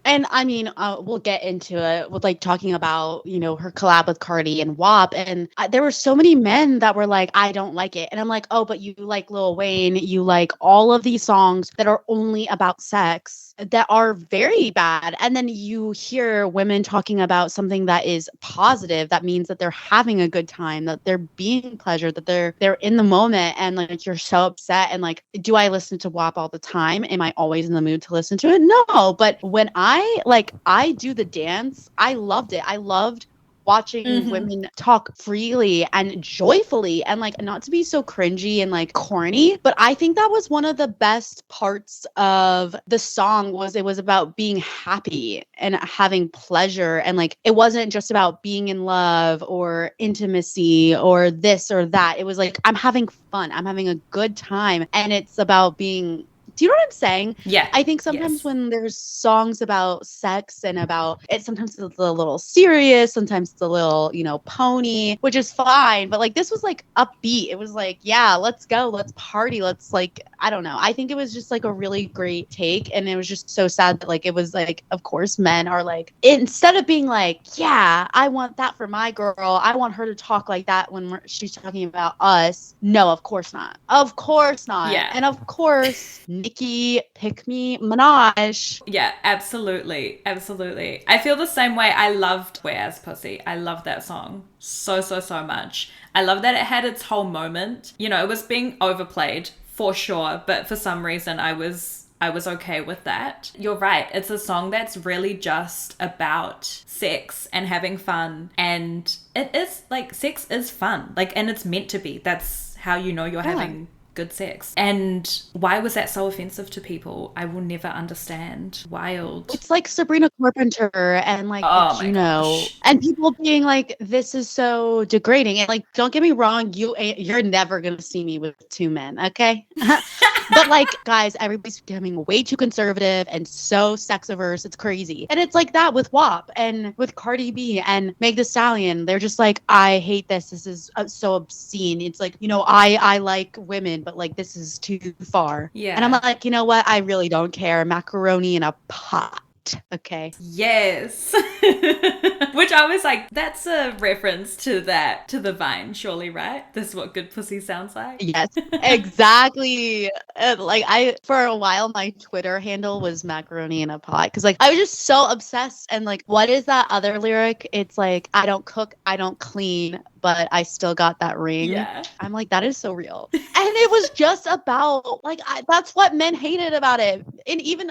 Speaker 2: And I mean, we'll get into it with like talking about, you know, her collab with Cardi and WAP. And there were so many men that were like, I don't like it. And I'm like, oh, but you like Lil Wayne. You like all of these songs that are only about sex that are very bad. And then you hear women talking about something that is positive. That means that they're having a good time, that they're being pleasured, that they're in the moment. And like, you're so upset. And like, do I listen to WAP all the time? Am I always in the mood to listen to it? No. But when I do the dance, I loved it. I loved watching women talk freely and joyfully, and like, not to be so cringy and like corny, but I think that was one of the best parts of the song. Was it was about being happy and having pleasure, and like, it wasn't just about being in love or intimacy or this or that. It was like, I'm having fun, I'm having a good time, and it's about being. Do you know what I'm saying?
Speaker 1: Yeah.
Speaker 2: I think sometimes when there's songs about sex and about it, sometimes it's a little serious, sometimes it's a little, you know, pony, which is fine. But like, this was like upbeat. It was like, yeah, let's go, let's party, let's like, I don't know. I think it was just like a really great take. And it was just so sad that like, it was like, of course, men are like, instead of being like, yeah, I want that for my girl, I want her to talk like that when she's talking about us. No, of course not. Of course not.
Speaker 1: Yeah.
Speaker 2: And of course, Nicki, Pick Me, Minaj.
Speaker 1: Yeah, absolutely. Absolutely. I feel the same way. I loved Where's Pussy. I love that song so much. I love that it had its whole moment. You know, it was being overplayed for sure, but for some reason I was okay with that. You're right. It's a song that's really just about sex and having fun. And it is like, sex is fun. Like, and it's meant to be. That's how you know you're having good sex. And why was that so offensive to people? I will never understand. Wild.
Speaker 2: It's like Sabrina Carpenter and like, you know, and people being like, this is so degrading. And like, don't get me wrong, you're never gonna see me with two men, okay? But like, guys, everybody's becoming way too conservative and so sex averse. It's crazy. And it's like that with WAP and with Cardi B and Meg Thee Stallion. They're just like, I hate this. This is so obscene. It's like, you know, I like women, but like, this is too far.
Speaker 1: Yeah.
Speaker 2: And I'm like, you know what? I really don't care. Macaroni in a pot. Okay.
Speaker 1: Yes. Which I was like, that's a reference to the Vine, surely, right? This is what good pussy sounds like.
Speaker 2: Yes, exactly. Like, for a while, my Twitter handle was macaroni in a pot, because like, I was just so obsessed. And like, what is that other lyric? It's like, I don't cook, I don't clean, but I still got that ring.
Speaker 1: Yeah.
Speaker 2: I'm like, that is so real. And it was just about like, that's what men hated about it. And even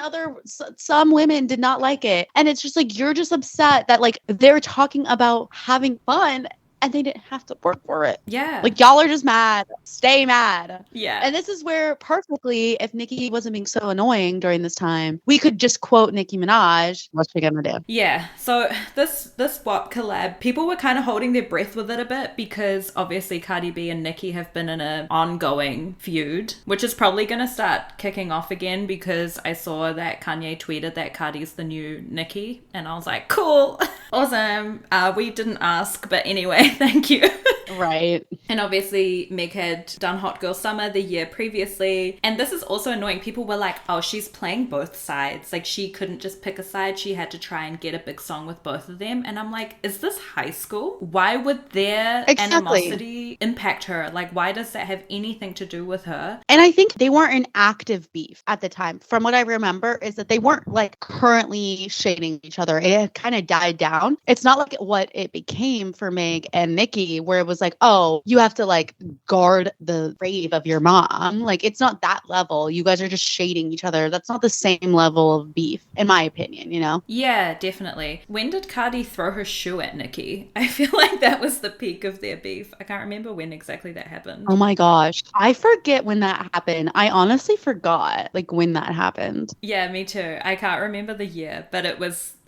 Speaker 2: some women did not like it. And it's just like, you're just upset that like, they're talking about having fun. and they didn't have to work for it.
Speaker 1: Yeah.
Speaker 2: Like, y'all are just mad. Stay mad.
Speaker 1: Yeah.
Speaker 2: And this is where perfectly, if Nicki wasn't being so annoying during this time, we could just quote Nicki Minaj. What's she gonna do?
Speaker 1: Yeah. So this WAP collab, people were kind of holding their breath with it a bit because obviously Cardi B and Nicki have been in an ongoing feud, which is probably going to start kicking off again because I saw that Kanye tweeted that Cardi's the new Nicki, and I was like, cool. Awesome. We didn't ask, but anyway, thank you.
Speaker 2: Right.
Speaker 1: And obviously Meg had done Hot Girl Summer the year previously. And this is also annoying. People were like, oh, she's playing both sides. Like, she couldn't just pick a side. She had to try and get a big song with both of them. And I'm like, is this high school? Why would their animosity impact her? Like, why does that have anything to do with her?
Speaker 2: And I think they weren't in active beef at the time. From what I remember is that they weren't like currently shading each other. It had kind of died down. It's not like what it became for Meg and Nicki, where it was like, oh, you have to like guard the grave of your mom. Like, it's not that level. You guys are just shading each other. That's not the same level of beef, in my opinion, you know?
Speaker 1: Yeah, definitely. When did Cardi throw her shoe at Nicki? I feel like that was the peak of their beef. I can't remember when exactly that happened.
Speaker 2: Oh my gosh. I forget when that happened. I honestly forgot like when that happened.
Speaker 1: Yeah, me too. I can't remember the year, but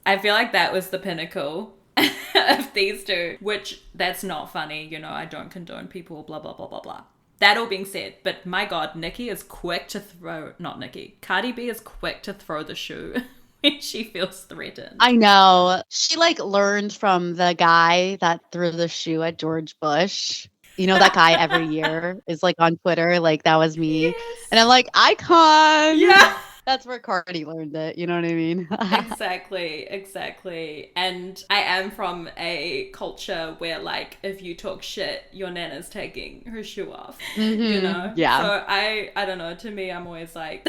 Speaker 1: I feel like that was the pinnacle of these two, which that's not funny. You know, I don't condone people, blah, blah, blah, blah, blah. That all being said, but my God, Cardi B is quick to throw the shoe when she feels threatened.
Speaker 2: I know. She like learned from the guy that threw the shoe at George Bush. You know, that guy every year is like on Twitter, like that was me. Yes. And I'm like, icon.
Speaker 1: Yeah.
Speaker 2: That's where Cardi learned it. You know what I mean?
Speaker 1: Exactly. And I am from a culture where, like, if you talk shit, your nana's taking her shoe off. Mm-hmm. You know?
Speaker 2: Yeah.
Speaker 1: So I don't know. To me, I'm always like,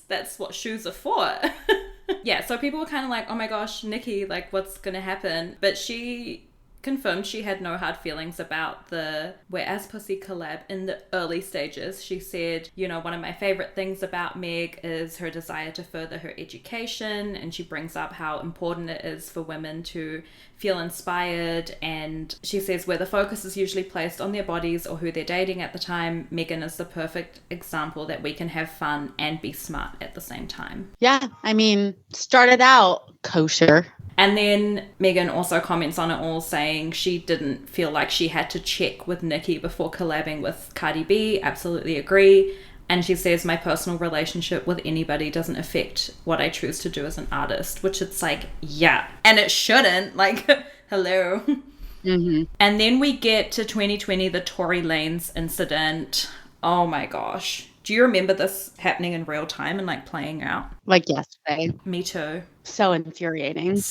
Speaker 1: that's what shoes are for. Yeah. So people were kind of like, oh my gosh, Nicki, like, what's gonna happen? But she confirmed she had no hard feelings about the Whereas Pussy collab in the early stages. She said, you know, one of my favorite things about Meg is her desire to further her education, and she brings up how important it is for women to feel inspired, and she says where the focus is usually placed on their bodies or who they're dating at the time, Megan is the perfect example that we can have fun and be smart at the same time.
Speaker 2: Yeah, I mean, started out kosher.
Speaker 1: And then Megan also comments on it all, saying she didn't feel like she had to check with Nicki before collabing with Cardi B. Absolutely agree. And she says, my personal relationship with anybody doesn't affect what I choose to do as an artist, which it's like, yeah. And it shouldn't. Like, hello. Mm-hmm. And then we get to 2020, the Tory Lanez incident. Oh my gosh. Do you remember this happening in real time and like playing out?
Speaker 2: Like yesterday.
Speaker 1: Me too.
Speaker 2: So infuriating.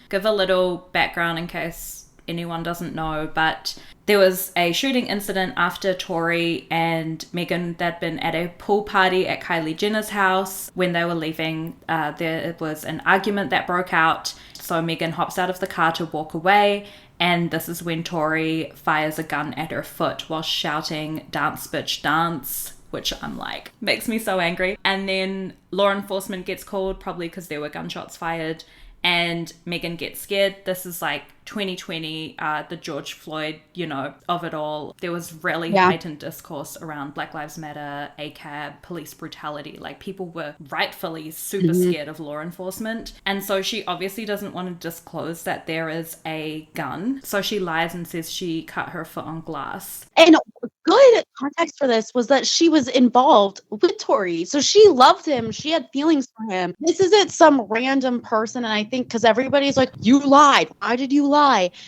Speaker 1: Give a little background in case anyone doesn't know, but there was a shooting incident after Tory and Megan, they'd been at a pool party at Kylie Jenner's house. When they were leaving, there was an argument that broke out. So Megan hops out of the car to walk away, and this is when Tory fires a gun at her foot while shouting, "Dance, bitch, dance," which I'm like, makes me so angry. And then law enforcement gets called, probably because there were gunshots fired, and Megan gets scared. This is like 2020, the George Floyd, you know, of it all. There was really heightened discourse around Black Lives Matter, ACAB, police brutality. Like, people were rightfully super scared of law enforcement. And so she obviously doesn't want to disclose that there is a gun. So she lies and says she cut her foot on glass.
Speaker 2: And good context for this was that she was involved with Tory. So she loved him. She had feelings for him. This isn't some random person. And I think because everybody's like, you lied. Why did you lie?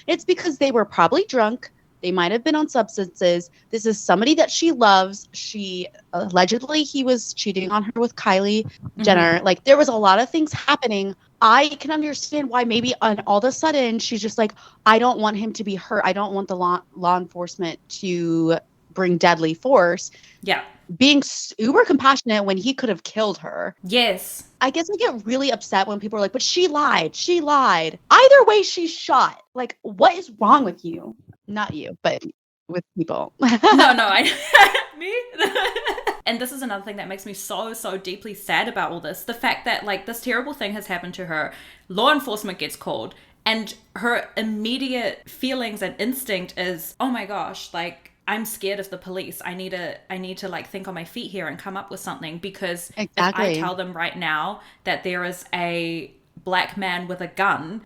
Speaker 2: It's because they were probably drunk. They might have been on substances. This is somebody that she loves. She allegedly, he was cheating on her with Kylie Jenner. Like, there was a lot of things happening. I can understand why maybe all of a sudden she's just like, I don't want him to be hurt. I don't want the law enforcement to bring deadly force.
Speaker 1: Yeah.
Speaker 2: Being uber compassionate when he could have killed her.
Speaker 1: Yes.
Speaker 2: I guess I get really upset when people are like, but she lied. She lied. Either way, she's shot. Like, what is wrong with you? Not you, but with people.
Speaker 1: No, me? And this is another thing that makes me so deeply sad about all this. The fact that, like, this terrible thing has happened to her. Law enforcement gets called. And her immediate feelings and instinct is, oh my gosh, like, I'm scared of the police. I need to like think on my feet here and come up with something, because if I tell them right now that there is a black man with a gun,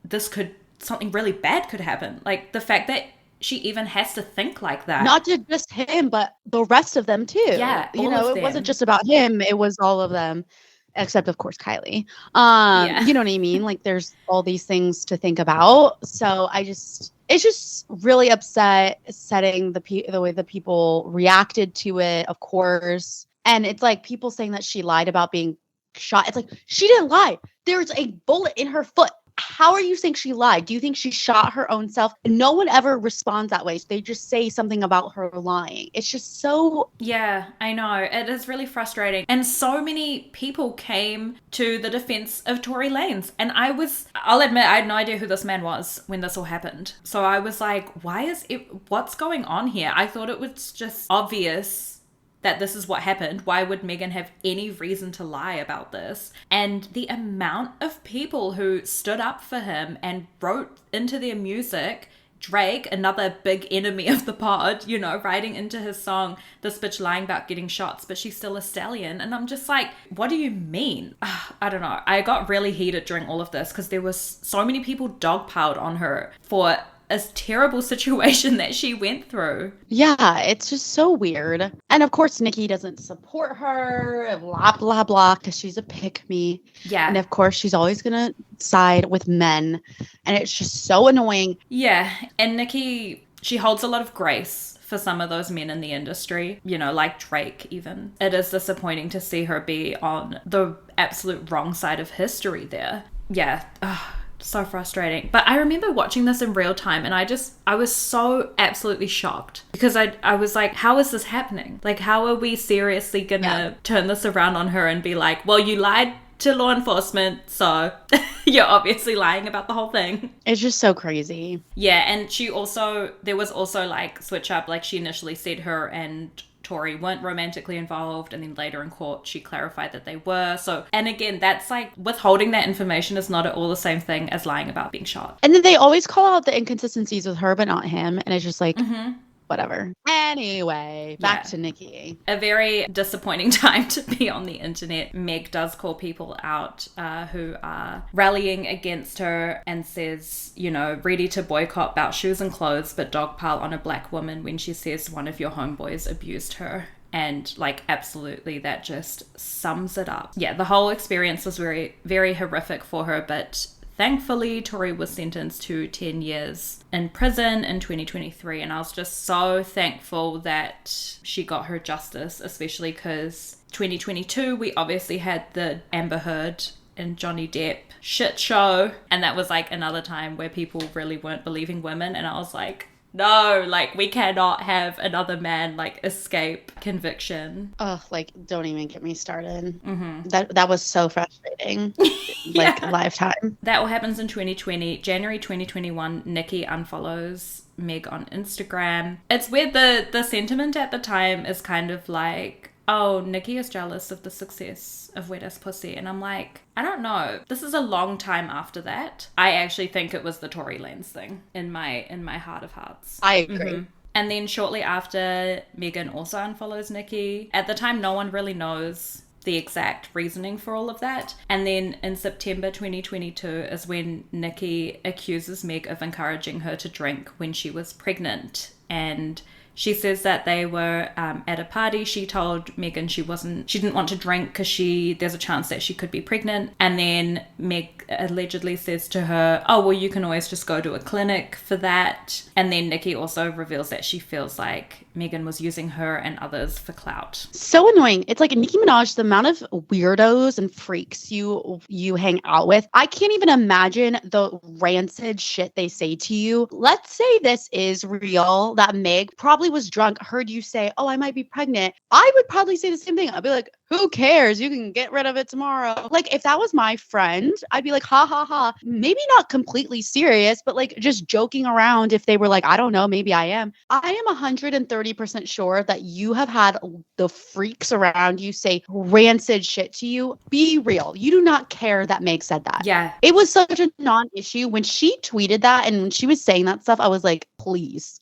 Speaker 1: something really bad could happen. Like, the fact that she even has to think like that.
Speaker 2: Not just him, but the rest of them too.
Speaker 1: Yeah,
Speaker 2: you know, it wasn't just about him. It was all of them, except of course Kylie. You know what I mean? Like, there's all these things to think about. So it's just really upsetting the way the people reacted to it, of course. And it's like people saying that she lied about being shot. It's like, she didn't lie. There's a bullet in her foot. How are you saying she lied? Do you think she shot her own self? No one ever responds that way. So they just say something about her lying. It's just so...
Speaker 1: Yeah, I know. It is really frustrating. And so many people came to the defense of Tory Lanez. And I'll admit, I had no idea who this man was when this all happened. So I was like, what's going on here? I thought it was just obvious that this is what happened. Why would Megan have any reason to lie about this? And the amount of people who stood up for him and wrote into their music, Drake, another big enemy of the pod, you know, writing into his song, this bitch lying about getting shots, but she's still a stallion. And I'm just like, what do you mean? I don't know. I got really heated during all of this because there was so many people dogpiled on her for a terrible situation that she went through.
Speaker 2: Yeah, it's just so weird. And of course, Nicki doesn't support her, blah, blah, blah, because she's a pick-me.
Speaker 1: Yeah.
Speaker 2: And of course, she's always going to side with men. And it's just so annoying.
Speaker 1: Yeah. And Nicki, she holds a lot of grace for some of those men in the industry, you know, like Drake even. It is disappointing to see her be on the absolute wrong side of history there. Yeah. So frustrating. But I remember watching this in real time and I was so absolutely shocked because I was like, how is this happening? Like, how are we seriously gonna turn this around on her and be like, well, you lied to law enforcement, so you're obviously lying about the whole thing.
Speaker 2: It's just so crazy.
Speaker 1: Yeah, and there was also like switch up, like she initially said her and Tory weren't romantically involved, and then later in court she clarified that they were. So, and again, that's like withholding that information is not at all the same thing as lying about being shot.
Speaker 2: And then they always call out the inconsistencies with her but not him, and it's just like whatever. Anyway, back to Nicki.
Speaker 1: A very disappointing time to be on the internet. Meg does call people out who are rallying against her and says, you know, ready to boycott about shoes and clothes, but dogpile on a black woman when she says one of your homeboys abused her. And like, absolutely, that just sums it up. Yeah, the whole experience was very, very horrific for her, but thankfully, Tory was sentenced to 10 years in prison in 2023, and I was just so thankful that she got her justice, especially because 2022, we obviously had the Amber Heard and Johnny Depp shit show, and that was like another time where people really weren't believing women, and I was like, no, like, we cannot have another man, like, escape conviction.
Speaker 2: Oh, like, don't even get me started. That was so frustrating. Like, lifetime.
Speaker 1: That all happens in 2020. January 2021, Nicki unfollows Meg on Instagram. It's weird, the sentiment at the time is kind of like, oh, Nicki is jealous of the success of Wet Ass Pussy. And I'm like, I don't know. This is a long time after that. I actually think it was the Tory Lanez thing in my heart of hearts.
Speaker 2: I agree.
Speaker 1: And then shortly after, Megan also unfollows Nicki. At the time, no one really knows the exact reasoning for all of that. And then in September 2022 is when Nicki accuses Meg of encouraging her to drink when she was pregnant. And she says that they were at a party. She told Megan she didn't want to drink because there's a chance that she could be pregnant. And then Meg allegedly says to her, oh, well, you can always just go to a clinic for that. And then Nicki also reveals that she feels like Megan was using her and others for clout.
Speaker 2: So annoying. It's like Nicki Minaj, the amount of weirdos and freaks you hang out with. I can't even imagine the rancid shit they say to you. Let's say this is real, that Meg probably was drunk, heard you say, oh, I might be pregnant. I would probably say the same thing. I'd be like, Who cares? You can get rid of it tomorrow. Like, if that was my friend, I'd be like, ha ha ha. Maybe not completely serious, but like just joking around. If they were like, I don't know, maybe I am. I am 130% sure that you have had the freaks around you say rancid shit to you. Be real. You do not care that Meg said that.
Speaker 1: Yeah.
Speaker 2: It was such a non-issue. When she tweeted that and when she was saying that stuff, I was like, please,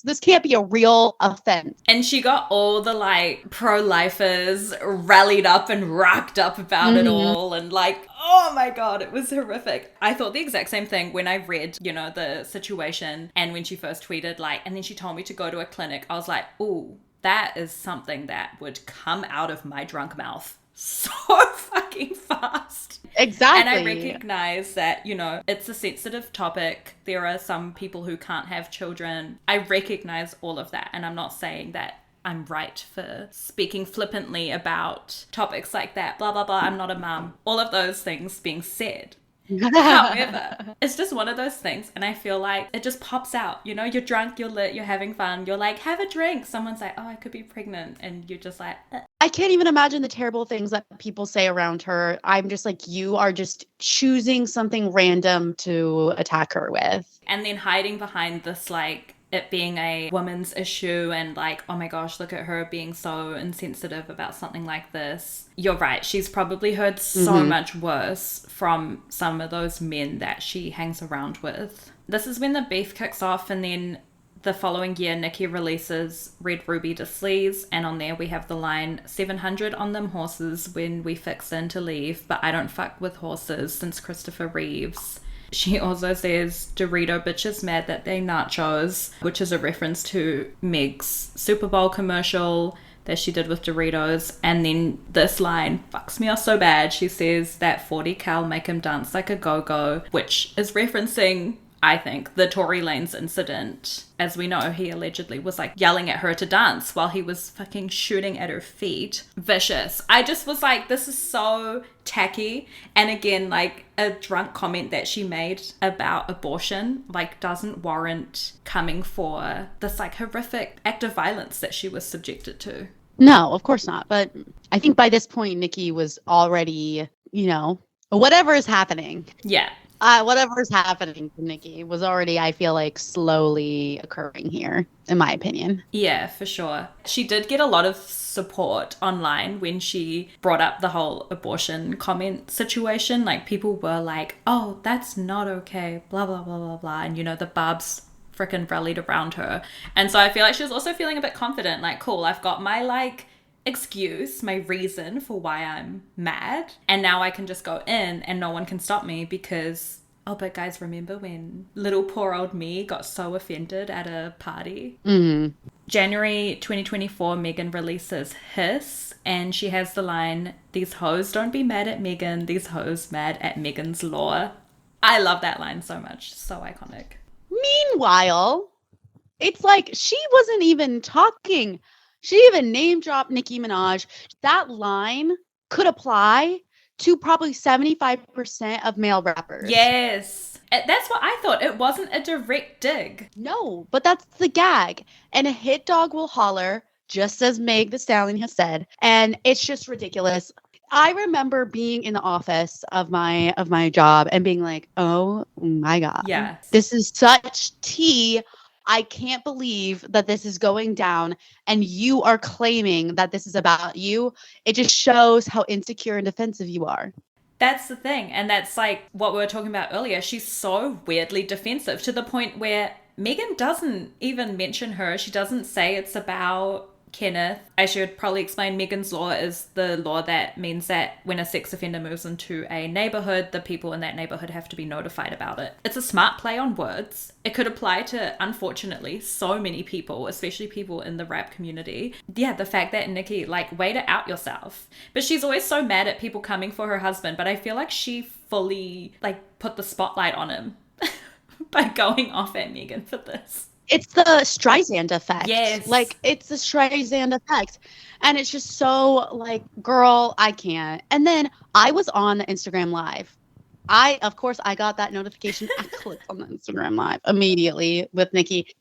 Speaker 2: this can't be a real offense.
Speaker 1: And she got all the like pro-lifers rallied up and racked up about it all, and like, oh my god, it was horrific. I thought the exact same thing when I read, you know, the situation, and when she first tweeted like, and then she told me to go to a clinic. I was like, ooh, that is something that would come out of my drunk mouth so fucking fast.
Speaker 2: Exactly.
Speaker 1: And I recognize that, you know, it's a sensitive topic. There are some people who can't have children. I recognize all of that. And I'm not saying that I'm right for speaking flippantly about topics like that. Blah, blah, blah. I'm not a mum. All of those things being said. However, it's just one of those things, and I feel like it just pops out. You know, you're drunk, you're lit, you're having fun, you're like, have a drink. Someone's like, oh, I could be pregnant, and you're just like,
Speaker 2: I can't even imagine the terrible things that people say around her. I'm just like, you are just choosing something random to attack her with.
Speaker 1: And then hiding behind this, like, it being a woman's issue and like, oh my gosh, look at her being so insensitive about something like this. You're right. She's probably heard so much worse from some of those men that she hangs around with. This is when the beef kicks off, and then the following year, Nicki releases Red Ruby to Sleaze, and on there we have the line, 700 on them horses when we fix in to leave, but I don't fuck with horses since Christopher Reeves. She also says Dorito bitches mad that they nachos, which is a reference to Meg's Super Bowl commercial that she did with Doritos. And then this line fucks me off so bad. She says that 40 cal make him dance like a go-go, which is referencing, I think, the Tory Lanez incident. As we know, he allegedly was like yelling at her to dance while he was fucking shooting at her feet. Vicious. I just was like, this is so tacky. And again, like a drunk comment that she made about abortion, like doesn't warrant coming for this like horrific act of violence that she was subjected to.
Speaker 2: No, of course not. But I think by this point, Nicki was already, you know, whatever is happening.
Speaker 1: Yeah.
Speaker 2: Whatever is happening to Nicki was already, I feel like, slowly occurring here, in my opinion.
Speaker 1: Yeah, for sure. She did get a lot of support online when she brought up the whole abortion comment situation. Like, people were like, oh, that's not okay, blah, blah, blah, blah, blah. And, you know, the barbs freaking rallied around her. And so I feel like she was also feeling a bit confident. Like, cool, I've got my, like, excuse, my reason for why I'm mad, and now I can just go in and no one can stop me because, oh, but guys, remember when little poor old me got so offended at a party? January 2024, Megan releases Hiss, and she has the line, these hoes don't be mad at Megan, these hoes mad at Megan's law. I love that line so much. So iconic.
Speaker 2: Meanwhile, it's like she wasn't even talking. She even name dropped Nicki Minaj. That line could apply to probably 75% of male rappers.
Speaker 1: Yes. That's what I thought. It wasn't a direct dig.
Speaker 2: No, but that's the gag. And a hit dog will holler, just as Meg the Stallion has said. And it's just ridiculous. I remember being in the office of my job and being like, oh my God.
Speaker 1: Yeah.
Speaker 2: This is such tea. I can't believe that this is going down and you are claiming that this is about you. It just shows how insecure and defensive you are.
Speaker 1: That's the thing. And that's like what we were talking about earlier. She's so weirdly defensive to the point where Megan doesn't even mention her. She doesn't say it's about Kenneth. I should probably explain Megan's law is the law that means that when a sex offender moves into a neighborhood, the people in that neighborhood have to be notified about it. It's a smart play on words. It could apply to, unfortunately, so many people, especially people in the rap community. Yeah, the fact that Nicki, like, way to out yourself. But she's always so mad at people coming for her husband, but I feel like she fully, like, put the spotlight on him by going off at Megan for this.
Speaker 2: It's the Streisand effect.
Speaker 1: Yes.
Speaker 2: Like, it's the Streisand effect. And it's just so, like, girl, I can't. And then I was on the Instagram Live. Of course, I got that notification. I clicked on the Instagram Live immediately with Nicki.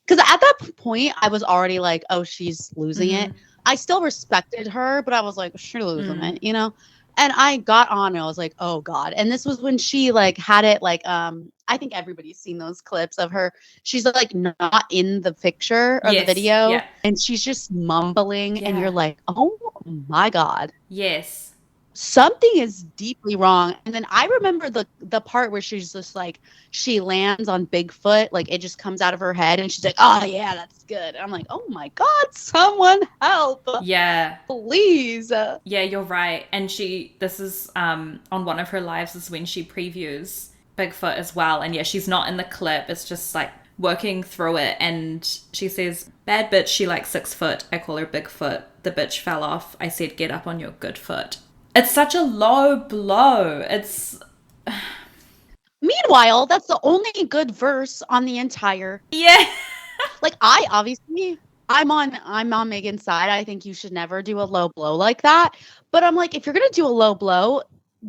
Speaker 2: Because at that point, I was already like, oh, she's losing it. I still respected her, but I was like, she's losing
Speaker 1: Mm.
Speaker 2: it, you know? And I got on and I was like, oh God. And this was when she like had it like I think everybody's seen those clips of her. She's like not in the picture or the
Speaker 1: Yes.
Speaker 2: video
Speaker 1: Yeah.
Speaker 2: and she's just mumbling and you're
Speaker 1: Yeah.
Speaker 2: like, oh my God.
Speaker 1: Yes.
Speaker 2: Something is deeply wrong. And then I remember the part where she's just like she lands on Bigfoot, like it just comes out of her head and she's like, oh yeah, that's good. And I'm like, oh my God, someone help.
Speaker 1: Yeah.
Speaker 2: Please.
Speaker 1: Yeah, you're right. And this is on one of her lives is when she previews Bigfoot as well. And yeah, she's not in the clip. It's just like working through it. And she says, bad bitch, she like 6 foot. I call her Bigfoot. The bitch fell off. I said, get up on your good foot. It's such a low blow. It's
Speaker 2: Meanwhile, that's the only good verse on the entire.
Speaker 1: yeah.
Speaker 2: Like I'm on Megan's side. I think you should never do a low blow like that. But I'm like, if you're gonna do a low blow,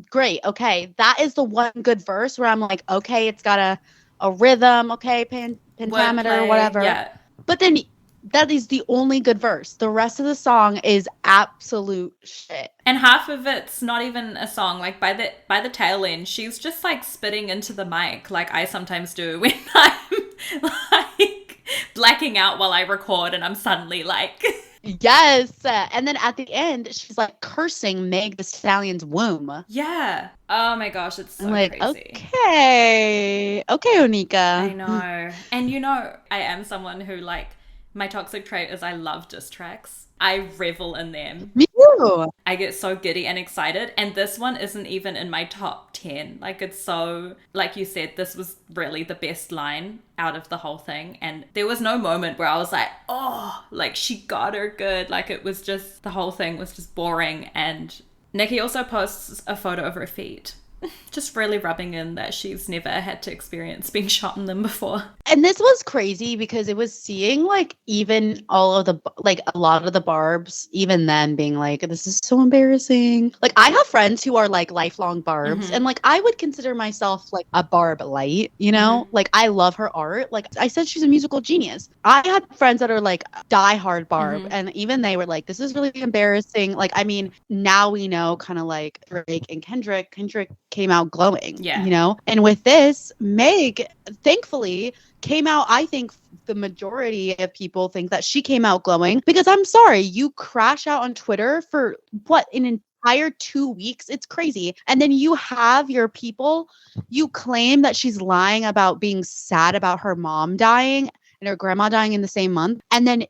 Speaker 2: great. Okay. That is the one good verse where I'm like, okay, it's got a rhythm, okay, pentameter,
Speaker 1: Wordplay.
Speaker 2: whatever.
Speaker 1: Yeah.
Speaker 2: But then that is the only good verse. The rest of the song is absolute shit.
Speaker 1: And half of it's not even a song. Like by the tail end, she's just like spitting into the mic, like I sometimes do when I'm like blacking out while I record, and I'm suddenly like,
Speaker 2: Yes. And then at the end, she's like cursing Meg the Stallion's womb.
Speaker 1: yeah. Oh my gosh, it's so
Speaker 2: I'm like,
Speaker 1: crazy.
Speaker 2: okay, Onika.
Speaker 1: I know. And you know, I am someone who like my toxic trait is I love diss tracks. I revel in them.
Speaker 2: Me too.
Speaker 1: I get so giddy and excited. And this one isn't even in my top 10. Like, it's so, like you said, this was really the best line out of the whole thing. And there was no moment where I was like, oh, like she got her good. Like, it was just, the whole thing was just boring. And Nicki also posts a photo of her feet. Just really rubbing in that she's never had to experience being shot in them before.
Speaker 2: And this was crazy because it was seeing like even all of the like a lot of the barbs even then being like this is so embarrassing. Like I have friends who are like lifelong barbs and like I would consider myself like a barb light, you know? Like I love her art. Like I said she's a musical genius. I had friends that are like diehard barb and even they were like this is really embarrassing. Like I mean, now we know kind of like Drake and Kendrick came out glowing, you know? And with this, Meg, thankfully, came out, I think the majority of people think that she came out glowing because I'm sorry, you crash out on Twitter for what, an entire 2 weeks? It's crazy. And then you have your people, you claim that she's lying about being sad about her mom dying and her grandma dying in the same month. And then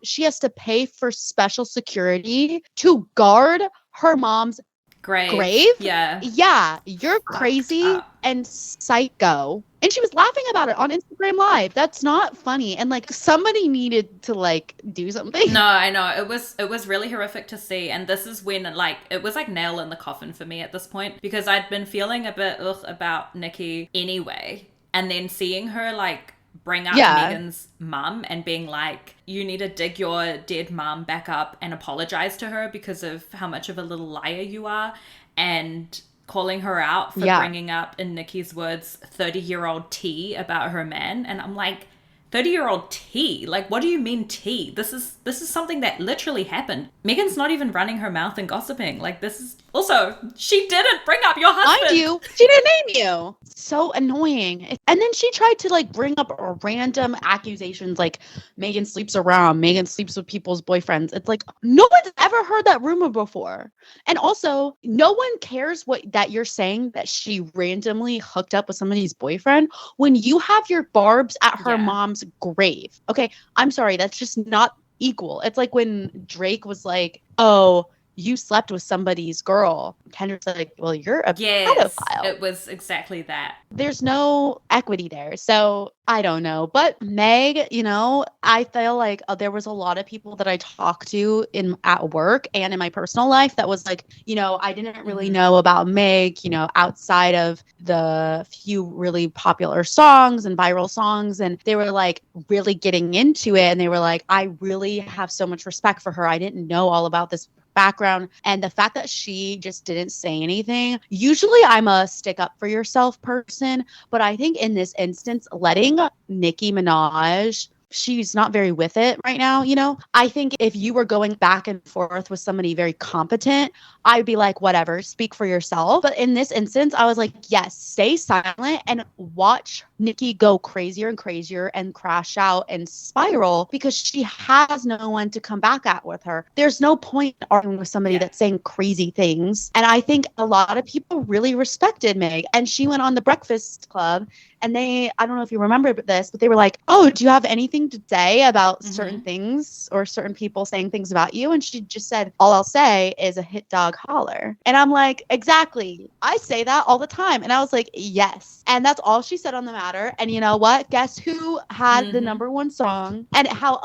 Speaker 2: she has to pay for special security to guard her mom's grave? Yeah, you're crazy and psycho. And she was laughing about it on Instagram Live. That's not funny. And like somebody needed to like do something.
Speaker 1: No, I know. It was really horrific to see. And this is when like it was like nail in the coffin for me at this point because I'd been feeling a bit about Nicki anyway. And then seeing her like bring up Megan's mum and being like, you need to dig your dead mum back up and apologize to her because of how much of a little liar you are, and calling her out for bringing up, in Nicki's words, 30-year-old tea about her man. And I'm like, 30-year-old tea? Like, what do you mean tea? This is something that literally happened. Megan's not even running her mouth and gossiping. Like, this is... Also, she didn't bring up your husband.
Speaker 2: Mind you, she didn't name you. So annoying. And then she tried to like bring up random accusations like Megan sleeps around, Megan sleeps with people's boyfriends. It's like, no one's ever heard that rumor before. And also, no one cares that you're saying that she randomly hooked up with somebody's boyfriend when you have your barbs at her mom's grave. Okay, I'm sorry, that's just not equal. It's like when Drake was like, oh, you slept with somebody's girl. Kendrick's like, well, you're a pedophile.
Speaker 1: It was exactly that.
Speaker 2: There's no equity there. So I don't know. But Meg, you know, I feel like there was a lot of people that I talked to at work and in my personal life that was like, you know, I didn't really know about Meg, you know, outside of the few really popular songs and viral songs. And they were like really getting into it. And they were like, I really have so much respect for her. I didn't know all about this background, and the fact that she just didn't say anything. Usually I'm a stick up for yourself person, but I think in this instance letting Nicki Minaj she's not very with it right now, you know? I think if you were going back and forth with somebody very competent, I'd be like, whatever, speak for yourself. But in this instance, I was like, yes, stay silent and watch Nicki go crazier and crazier and crash out and spiral because she has no one to come back at with her. There's no point arguing with somebody that's saying crazy things. And I think a lot of people really respected Meg. And she went on the Breakfast Club and I don't know if you remember this, but they were like, oh, do you have anything to say about certain things or certain people saying things about you? And she just said, all I'll say is a hit dog holler. And I'm like, exactly. I say that all the time. And I was like, yes. And that's all she said on the matter. And you know what? Guess who had the number one song and how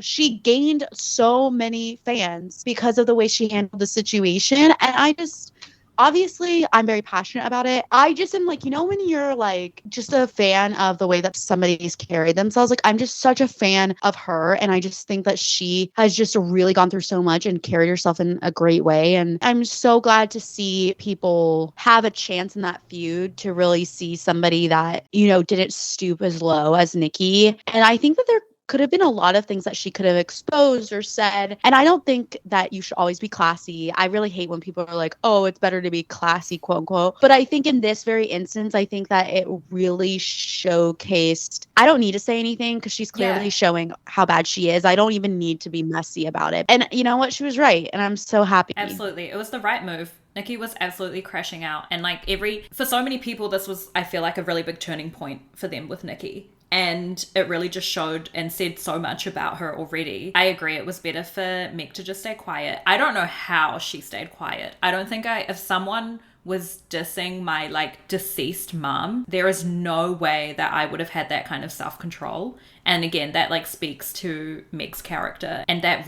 Speaker 2: she gained so many fans because of the way she handled the situation. And I just, obviously, I'm very passionate about it. I just am like, you know, when you're like just a fan of the way that somebody's carried themselves, like I'm just such a fan of her. And I just think that she has just really gone through so much and carried herself in a great way. And I'm so glad to see people have a chance in that feud to really see somebody that, you know, didn't stoop as low as Nicki. And I think that there could have been a lot of things that she could have exposed or said. And I don't think that you should always be classy. I really hate when people are like, oh, it's better to be classy, quote unquote. But I think in this very instance, I think that it really showcased, I don't need to say anything because she's clearly showing how bad she is. I don't even need to be messy about it. And you know what? She was right. And I'm so happy.
Speaker 1: Absolutely. It was the right move. Nicki was absolutely crashing out. And like for so many people, this was, I feel like, a really big turning point for them with Nicki. And it really just showed and said so much about her already. I agree. It was better for Meg to just stay quiet. I don't know how she stayed quiet. I don't think if someone was dissing my like deceased mom, there is no way that I would have had that kind of self-control. And again, that like speaks to Meg's character. And that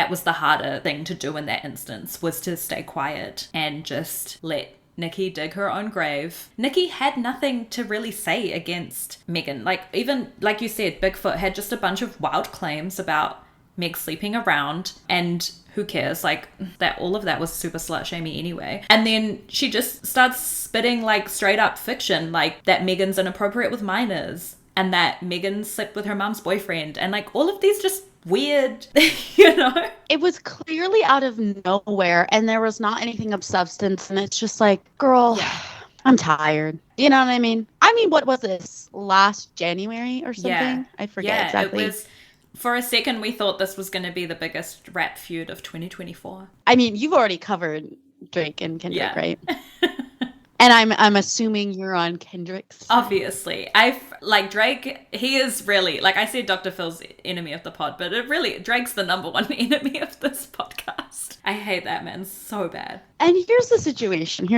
Speaker 1: was the harder thing to do in that instance, was to stay quiet and just let Nicki dig her own grave. Nicki had nothing to really say against Megan. Like, even, like you said, Bigfoot had just a bunch of wild claims about Meg sleeping around, and who cares? Like, that all of that was super slut-shamey anyway. And then she just starts spitting, like, straight up fiction, like that Megan's inappropriate with minors, and that Megan slept with her mom's boyfriend, and like all of these just weird, you know?
Speaker 2: It was clearly out of nowhere, and there was not anything of substance, and it's just like, girl, I'm tired. You know what I mean? What was this? Last January or something? Yeah. I forget exactly.
Speaker 1: It was, for a second, we thought this was going to be the biggest rap feud of 2024.
Speaker 2: I mean, you've already covered Drake and Kendrick, right? And I'm assuming you're on Kendrick's side.
Speaker 1: Obviously. Drake, he is really, like I said, Dr. Phil's enemy of the pod, but Drake's the number one enemy of this podcast. I hate that man so bad.
Speaker 2: And here's the situation,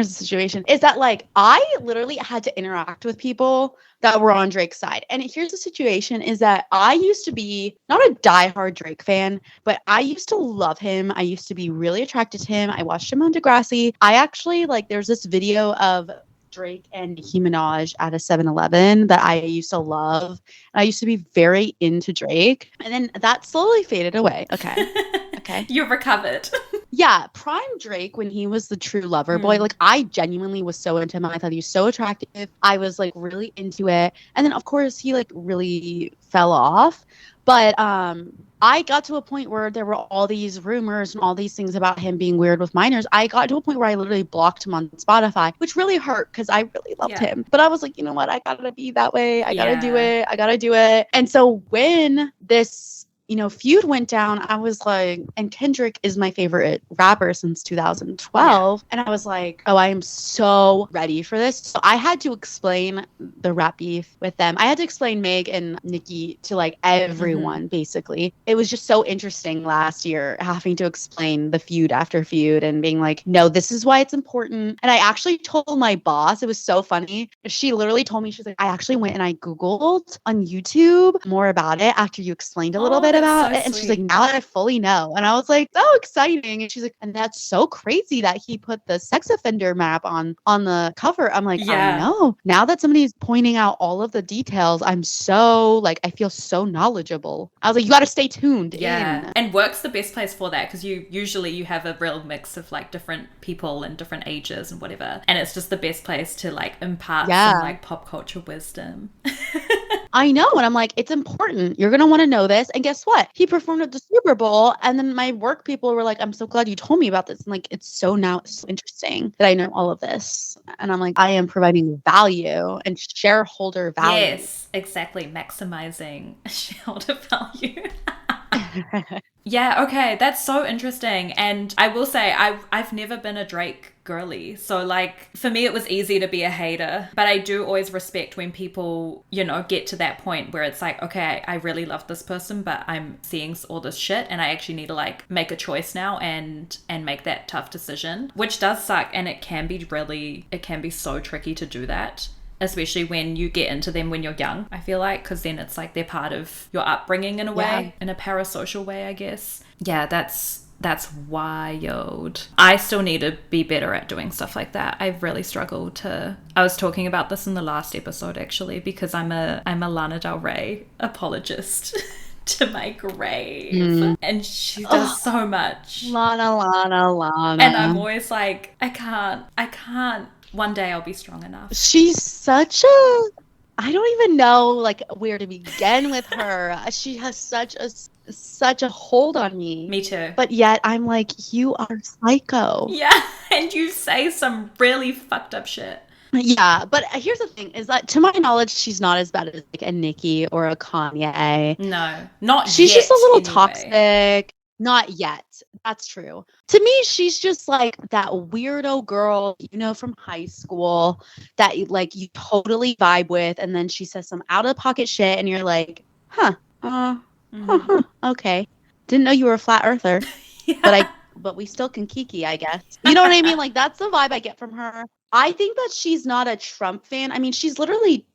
Speaker 2: is that like, I literally had to interact with people that were on Drake's side. And here's the situation, is that I used to be not a diehard Drake fan, but I used to love him. I used to be really attracted to him. I watched him on Degrassi. I actually, like, there's this video of Drake and Nicki Minaj at a 7-Eleven that I used to love. And I used to be very into Drake. And then that slowly faded away. Okay.
Speaker 1: You recovered.
Speaker 2: Yeah, prime Drake, when he was the true lover boy, like I genuinely was so into him. I thought he was so attractive. I was like really into it. And then of course he like really fell off. But I got to a point where there were all these rumors and all these things about him being weird with minors. I got to a point where I literally blocked him on Spotify, which really hurt because I really loved him. But I was like, you know what? I gotta be that way. I gotta do it. I gotta do it. And so when this Feud went down, I was like, and Kendrick is my favorite rapper since 2012. And I was like, oh, I am so ready for this. So I had to explain the rap beef with them. I had to explain Meg and Nicki to like everyone, basically. It was just so interesting last year having to explain the feud after feud and being like, no, this is why it's important. And I actually told my boss, it was so funny. She literally told me, she's like, I actually went and I Googled on YouTube more about it after you explained a little bit about it. And she's like, now I fully know. And I was like, so exciting. And she's like, and that's so crazy that he put the sex offender map on the cover. I'm like, I know. Now that somebody's pointing out all of the details, I'm so like, I feel so knowledgeable. I was like, you got to stay tuned in.
Speaker 1: And work's the best place for that, because you have a real mix of like different people and different ages and whatever. And it's just the best place to like impart some like pop culture wisdom.
Speaker 2: I know. And I'm like, it's important. You're going to want to know this. And guess what? He performed at the Super Bowl. And then my work people were like, I'm so glad you told me about this. And like, it's so interesting that I know all of this. And I'm like, I am providing value and shareholder value.
Speaker 1: Yes, exactly. Maximizing shareholder value. Yeah, okay, that's so interesting. And I will say I've never been a Drake girly. So like for me it was easy to be a hater, but I do always respect when people, you know, get to that point where it's like, okay, I really love this person, but I'm seeing all this shit and I actually need to like make a choice now and make that tough decision, which does suck, and it can be so tricky to do that. Especially when you get into them when you're young, I feel like, because then it's like they're part of your upbringing in a way, in a parasocial way, I guess. Yeah, that's wild. I still need to be better at doing stuff like that. I've really struggled to. I was talking about this in the last episode actually, because I'm a Lana Del Rey apologist to my grave, and she does so much.
Speaker 2: Lana.
Speaker 1: And I'm always like, I can't. One day I'll be strong enough.
Speaker 2: She's such a, I don't even know like where to begin with her. She has such a hold on me.
Speaker 1: Me too.
Speaker 2: But yet I'm like, you are psycho.
Speaker 1: Yeah, and you say some really fucked up shit.
Speaker 2: Yeah, but here's the thing: is that to my knowledge, she's not as bad as like a Nicki or a Kanye.
Speaker 1: No, not yet.
Speaker 2: She's just a little
Speaker 1: anyway.
Speaker 2: toxic. Not yet. That's true. To me, she's just like that weirdo girl, you know, from high school that like you totally vibe with, and then she says some out of pocket shit, and you're like, okay, didn't know you were a flat earther, yeah. but we still can kiki, I guess. You know what I mean? Like that's the vibe I get from her. I think that she's not a Trump fan. I mean, she's literally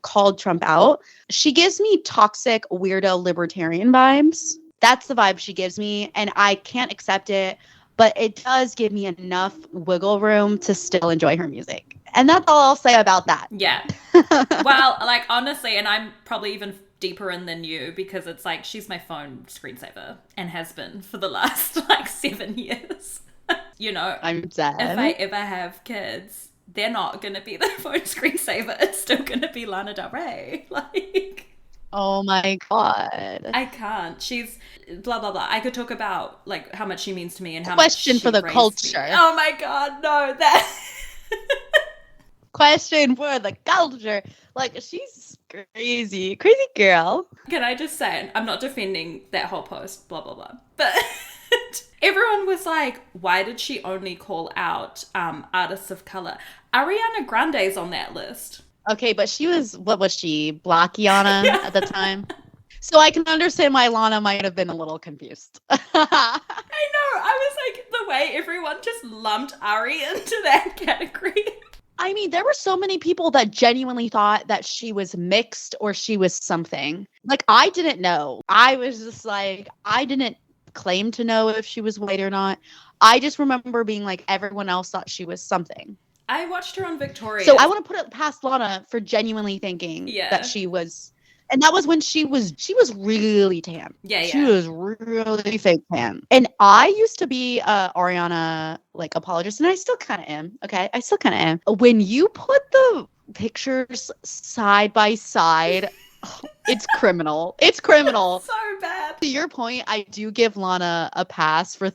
Speaker 2: called Trump out. She gives me toxic, weirdo, libertarian vibes. That's the vibe she gives me, and I can't accept it, but it does give me enough wiggle room to still enjoy her music. And that's all I'll say about that.
Speaker 1: Yeah. Well, like, honestly, and I'm probably even deeper in than you, because it's like, she's my phone screensaver and has been for the last, like, 7 years. You know,
Speaker 2: I'm dead.
Speaker 1: If I ever have kids, they're not going to be the phone screensaver. It's still going to be Lana Del Rey. Like...
Speaker 2: Oh my God.
Speaker 1: I can't. She's blah, blah, blah. I could talk about like how much she means to me and how
Speaker 2: Question
Speaker 1: much
Speaker 2: for the culture.
Speaker 1: Me. Oh my God, no. That
Speaker 2: Question for the culture. Like, she's crazy girl.
Speaker 1: Can I just say, I'm not defending that whole post, blah, blah, blah. But everyone was like, why did she only call out artists of color? Ariana Grande's on that list.
Speaker 2: Okay, but what was she, Blackiana at the time? So I can understand why Lana might have been a little confused.
Speaker 1: I know. I was like, the way everyone just lumped Ari into that category.
Speaker 2: I mean, there were so many people that genuinely thought that she was mixed or she was something. Like, I didn't know. I was just like, I didn't claim to know if she was white or not. I just remember being like, everyone else thought she was something.
Speaker 1: I watched her on Victoria.
Speaker 2: So I want to put it past Lana for genuinely thinking that she was, and that was when she was really tan.
Speaker 1: Yeah.
Speaker 2: She was really fake tan. And I used to be a Ariana like apologist, and I still kind of am. Okay, I still kind of am. When you put the pictures side by side, it's criminal. It's criminal.
Speaker 1: So bad.
Speaker 2: To your point, I do give Lana a pass for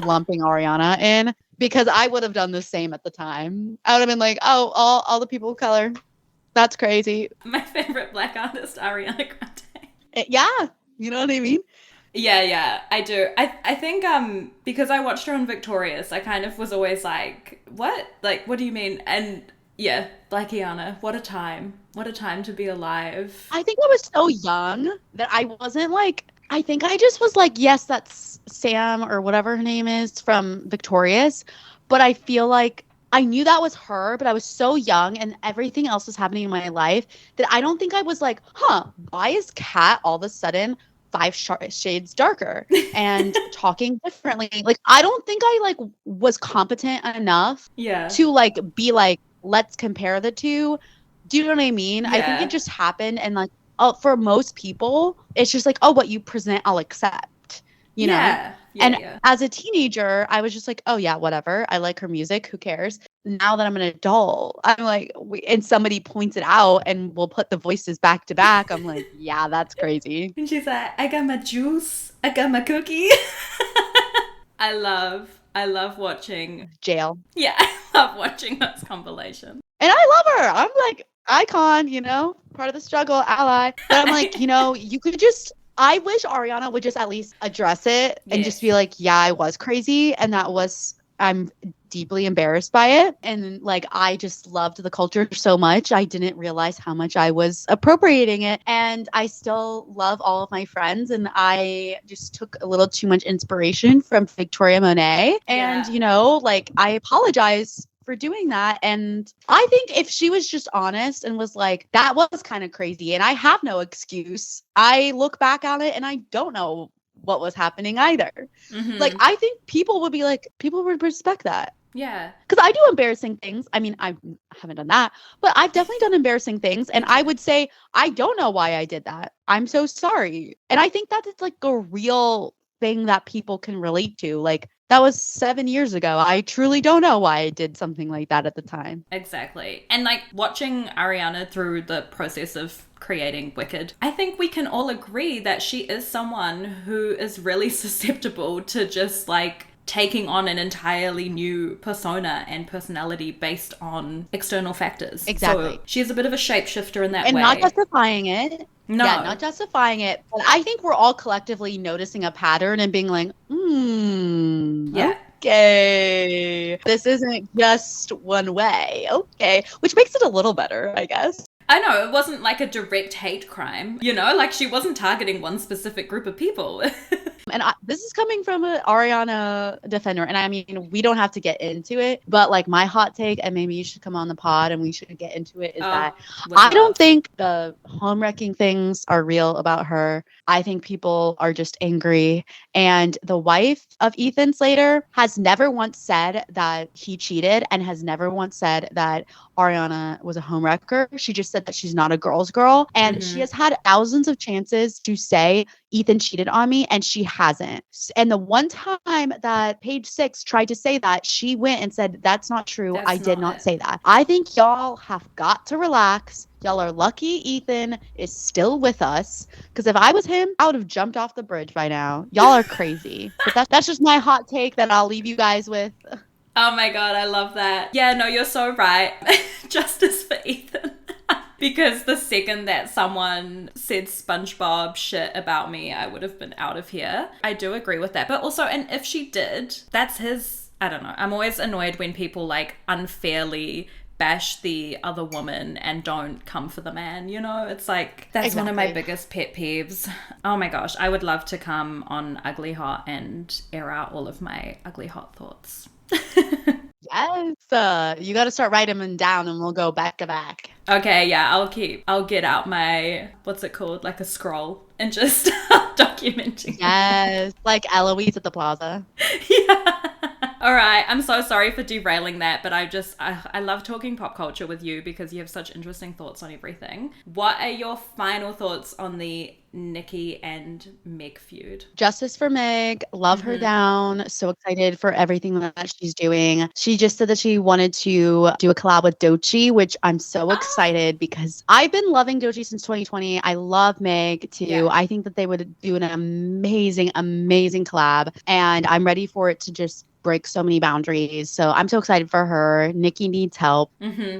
Speaker 2: lumping Ariana in. Because I would have done the same at the time. I would have been like, oh, all the people of color. That's crazy.
Speaker 1: My favorite black artist, Ariana Grande.
Speaker 2: Yeah. You know what I mean?
Speaker 1: Yeah, I do. I think because I watched her on Victorious, I kind of was always like, what? Like, what do you mean? And yeah, Blackiana, what a time. What a time to be alive.
Speaker 2: I think I was so young that I wasn't like, I think I just was like, yes, that's Sam or whatever her name is from Victorious. But I feel like I knew that was her, but I was so young and everything else was happening in my life that I don't think I was like, why is Kat all of a sudden 5 shades darker and talking differently? Like, I don't think I like was competent enough to like be like, let's compare the two. Do you know what I mean? I think it just happened, and like, for most people, it's just like, oh, what you present, I'll accept. You know?
Speaker 1: Yeah,
Speaker 2: And
Speaker 1: yeah.
Speaker 2: as a teenager, I was just like, oh yeah, whatever. I like her music. Who cares? Now that I'm an adult, I'm like, and somebody points it out and we'll put the voices back to back. I'm like, yeah, that's crazy.
Speaker 1: And she's like, I got my juice, I got my cookie. I love watching.
Speaker 2: Jail.
Speaker 1: Yeah, I love watching those compilations.
Speaker 2: And I love her. I'm like, icon, part of the struggle, ally. But I'm like, you could just, I wish Ariana would just at least address it and just be
Speaker 1: Yes.
Speaker 2: like, yeah, I was crazy. And I'm deeply embarrassed by it. And like, I just loved the culture so much. I didn't realize how much I was appropriating it. And I still love all of my friends. And I just took a little too much inspiration from Victoria Monet. And,
Speaker 1: Yeah.
Speaker 2: like, I apologize for doing that. And I think if she was just honest and was like, that was kind of crazy and I have no excuse, I look back on it and I don't know what was happening either. Like, I think people would respect that.
Speaker 1: Yeah.
Speaker 2: Because I do embarrassing things. I mean, I haven't done that, but I've definitely done embarrassing things. And I would say, I don't know why I did that. I'm so sorry. And I think that it's like a real thing that people can relate to. Like, that was 7 years ago. I truly don't know why I did something like that at the time.
Speaker 1: Exactly. And like watching Ariana through the process of creating Wicked, I think we can all agree that she is someone who is really susceptible to just like taking on an entirely new persona and personality based on external factors.
Speaker 2: Exactly.
Speaker 1: So she's a bit of a shapeshifter in that
Speaker 2: And
Speaker 1: way.
Speaker 2: not justifying it.
Speaker 1: No.
Speaker 2: Yeah, not justifying it. But I think we're all collectively noticing a pattern and being like,
Speaker 1: Yeah.
Speaker 2: okay. This isn't just one way. Okay. Which makes it a little better, I guess.
Speaker 1: I know, it wasn't like a direct hate crime, like she wasn't targeting one specific group of people.
Speaker 2: And this is coming from an Ariana defender. And I mean, we don't have to get into it, but like my hot take, and maybe you should come on the pod and we should get into it, is that I don't think the home wrecking things are real about her. I think people are just angry. And the wife of Ethan Slater has never once said that he cheated and has never once said that Ariana was a home wrecker. She just said that she's not a girl's girl. And she has had thousands of chances to say Ethan cheated on me and she hasn't. And the one time that Page Six tried to say that, she went and said, that's not true. I did not say that. I think y'all have got to relax. Y'all are lucky Ethan is still with us. Because if I was him, I would have jumped off the bridge by now. Y'all are crazy. But that's just my hot take that I'll leave you guys with.
Speaker 1: Oh my god, I love that. Yeah, no, you're so right. Justice for Ethan. Because the second that someone said SpongeBob shit about me, I would have been out of here. I do agree with that. But also, and if she did, that's his, I don't know. I'm always annoyed when people like unfairly bash the other woman and don't come for the man, It's like, that's one of my biggest pet peeves. Oh my gosh, I would love to come on Ugly Hot and air out all of my ugly hot thoughts.
Speaker 2: Yes. You got to start writing them down and we'll go back to back.
Speaker 1: Okay, yeah, I'll get out my, what's it called? Like a scroll and just documenting.
Speaker 2: Yes. Like Eloise at the plaza.
Speaker 1: Yeah. All right. I'm so sorry for derailing that, but I love talking pop culture with you because you have such interesting thoughts on everything. What are your final thoughts on the Nicki and Meg feud?
Speaker 2: Justice for Meg. Love her down. So excited for everything that she's doing. She just said that she wanted to do a collab with Doechii, which I'm so excited because I've been loving Doechii since 2020. I love Meg too. Yeah. I think that they would do an amazing, amazing collab. And I'm ready for it to just break so many boundaries. So I'm so excited for her. Nicki needs help.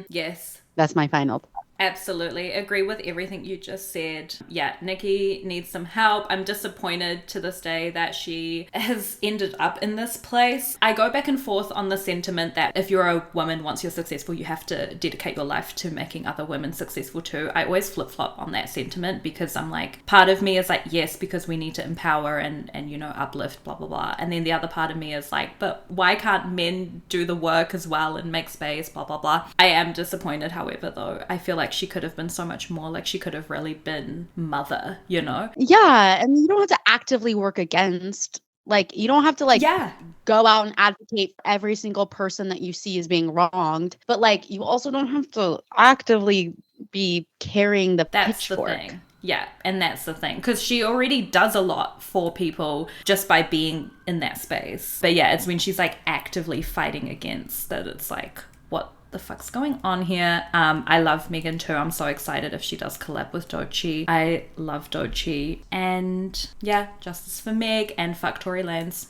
Speaker 1: Yes.
Speaker 2: That's my final.
Speaker 1: Absolutely. Agree with everything you just said. Yeah, Nicki needs some help. I'm disappointed to this day that she has ended up in this place. I go back and forth on the sentiment that if you're a woman, once you're successful, you have to dedicate your life to making other women successful too. I always flip-flop on that sentiment because I'm like, part of me is like, yes, because we need to empower and uplift, blah, blah, blah. And then the other part of me is like, but why can't men do the work as well and make space, blah, blah, blah. I am disappointed, however, though. I feel like she could have been so much more. Like she could have really been mother,
Speaker 2: Yeah, and you don't have to actively work against, like, you don't have to go out and advocate for every single person that you see as being wronged, but like you also don't have to actively be carrying the pitchfork.
Speaker 1: The thing. Yeah, and that's the thing, because she already does a lot for people just by being in that space. But yeah, it's when she's like actively fighting against that, it's like, what the fuck's going on here? I love Megan too. I'm so excited if she does collab with Doechii. I love Doechii. And yeah, justice for Meg and fuck Tory Lanez.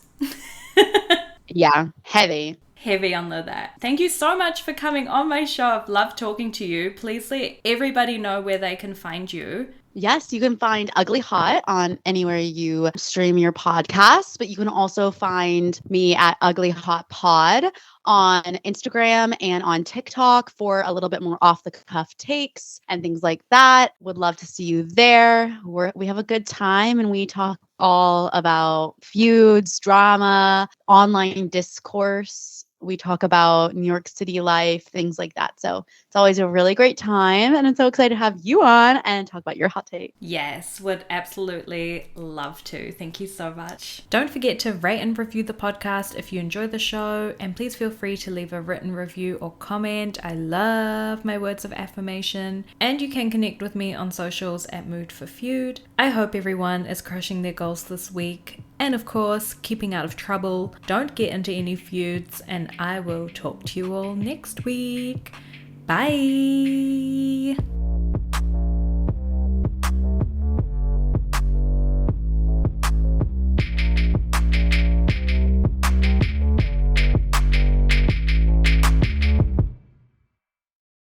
Speaker 2: Yeah, heavy.
Speaker 1: Heavy on that. Thank you so much for coming on my show. I've loved talking to you. Please let everybody know where they can find you.
Speaker 2: Yes, you can find Ugly Hot on anywhere you stream your podcasts, but you can also find me at Ugly Hot Pod on Instagram and on TikTok for a little bit more off the cuff takes and things like that. Would love to see you there. We have a good time and we talk all about feuds, drama, online discourse. We talk about New York City life, things like that. So it's always a really great time. And I'm so excited to have you on and talk about your hot take.
Speaker 1: Yes, would absolutely love to. Thank you so much. Don't forget to rate and review the podcast if you enjoy the show. And please feel free to leave a written review or comment. I love my words of affirmation. And you can connect with me on socials at Mood for Feud. I hope everyone is crushing their goals this week. And of course, keeping out of trouble. Don't get into any feuds. And I will talk to you all next week. Bye.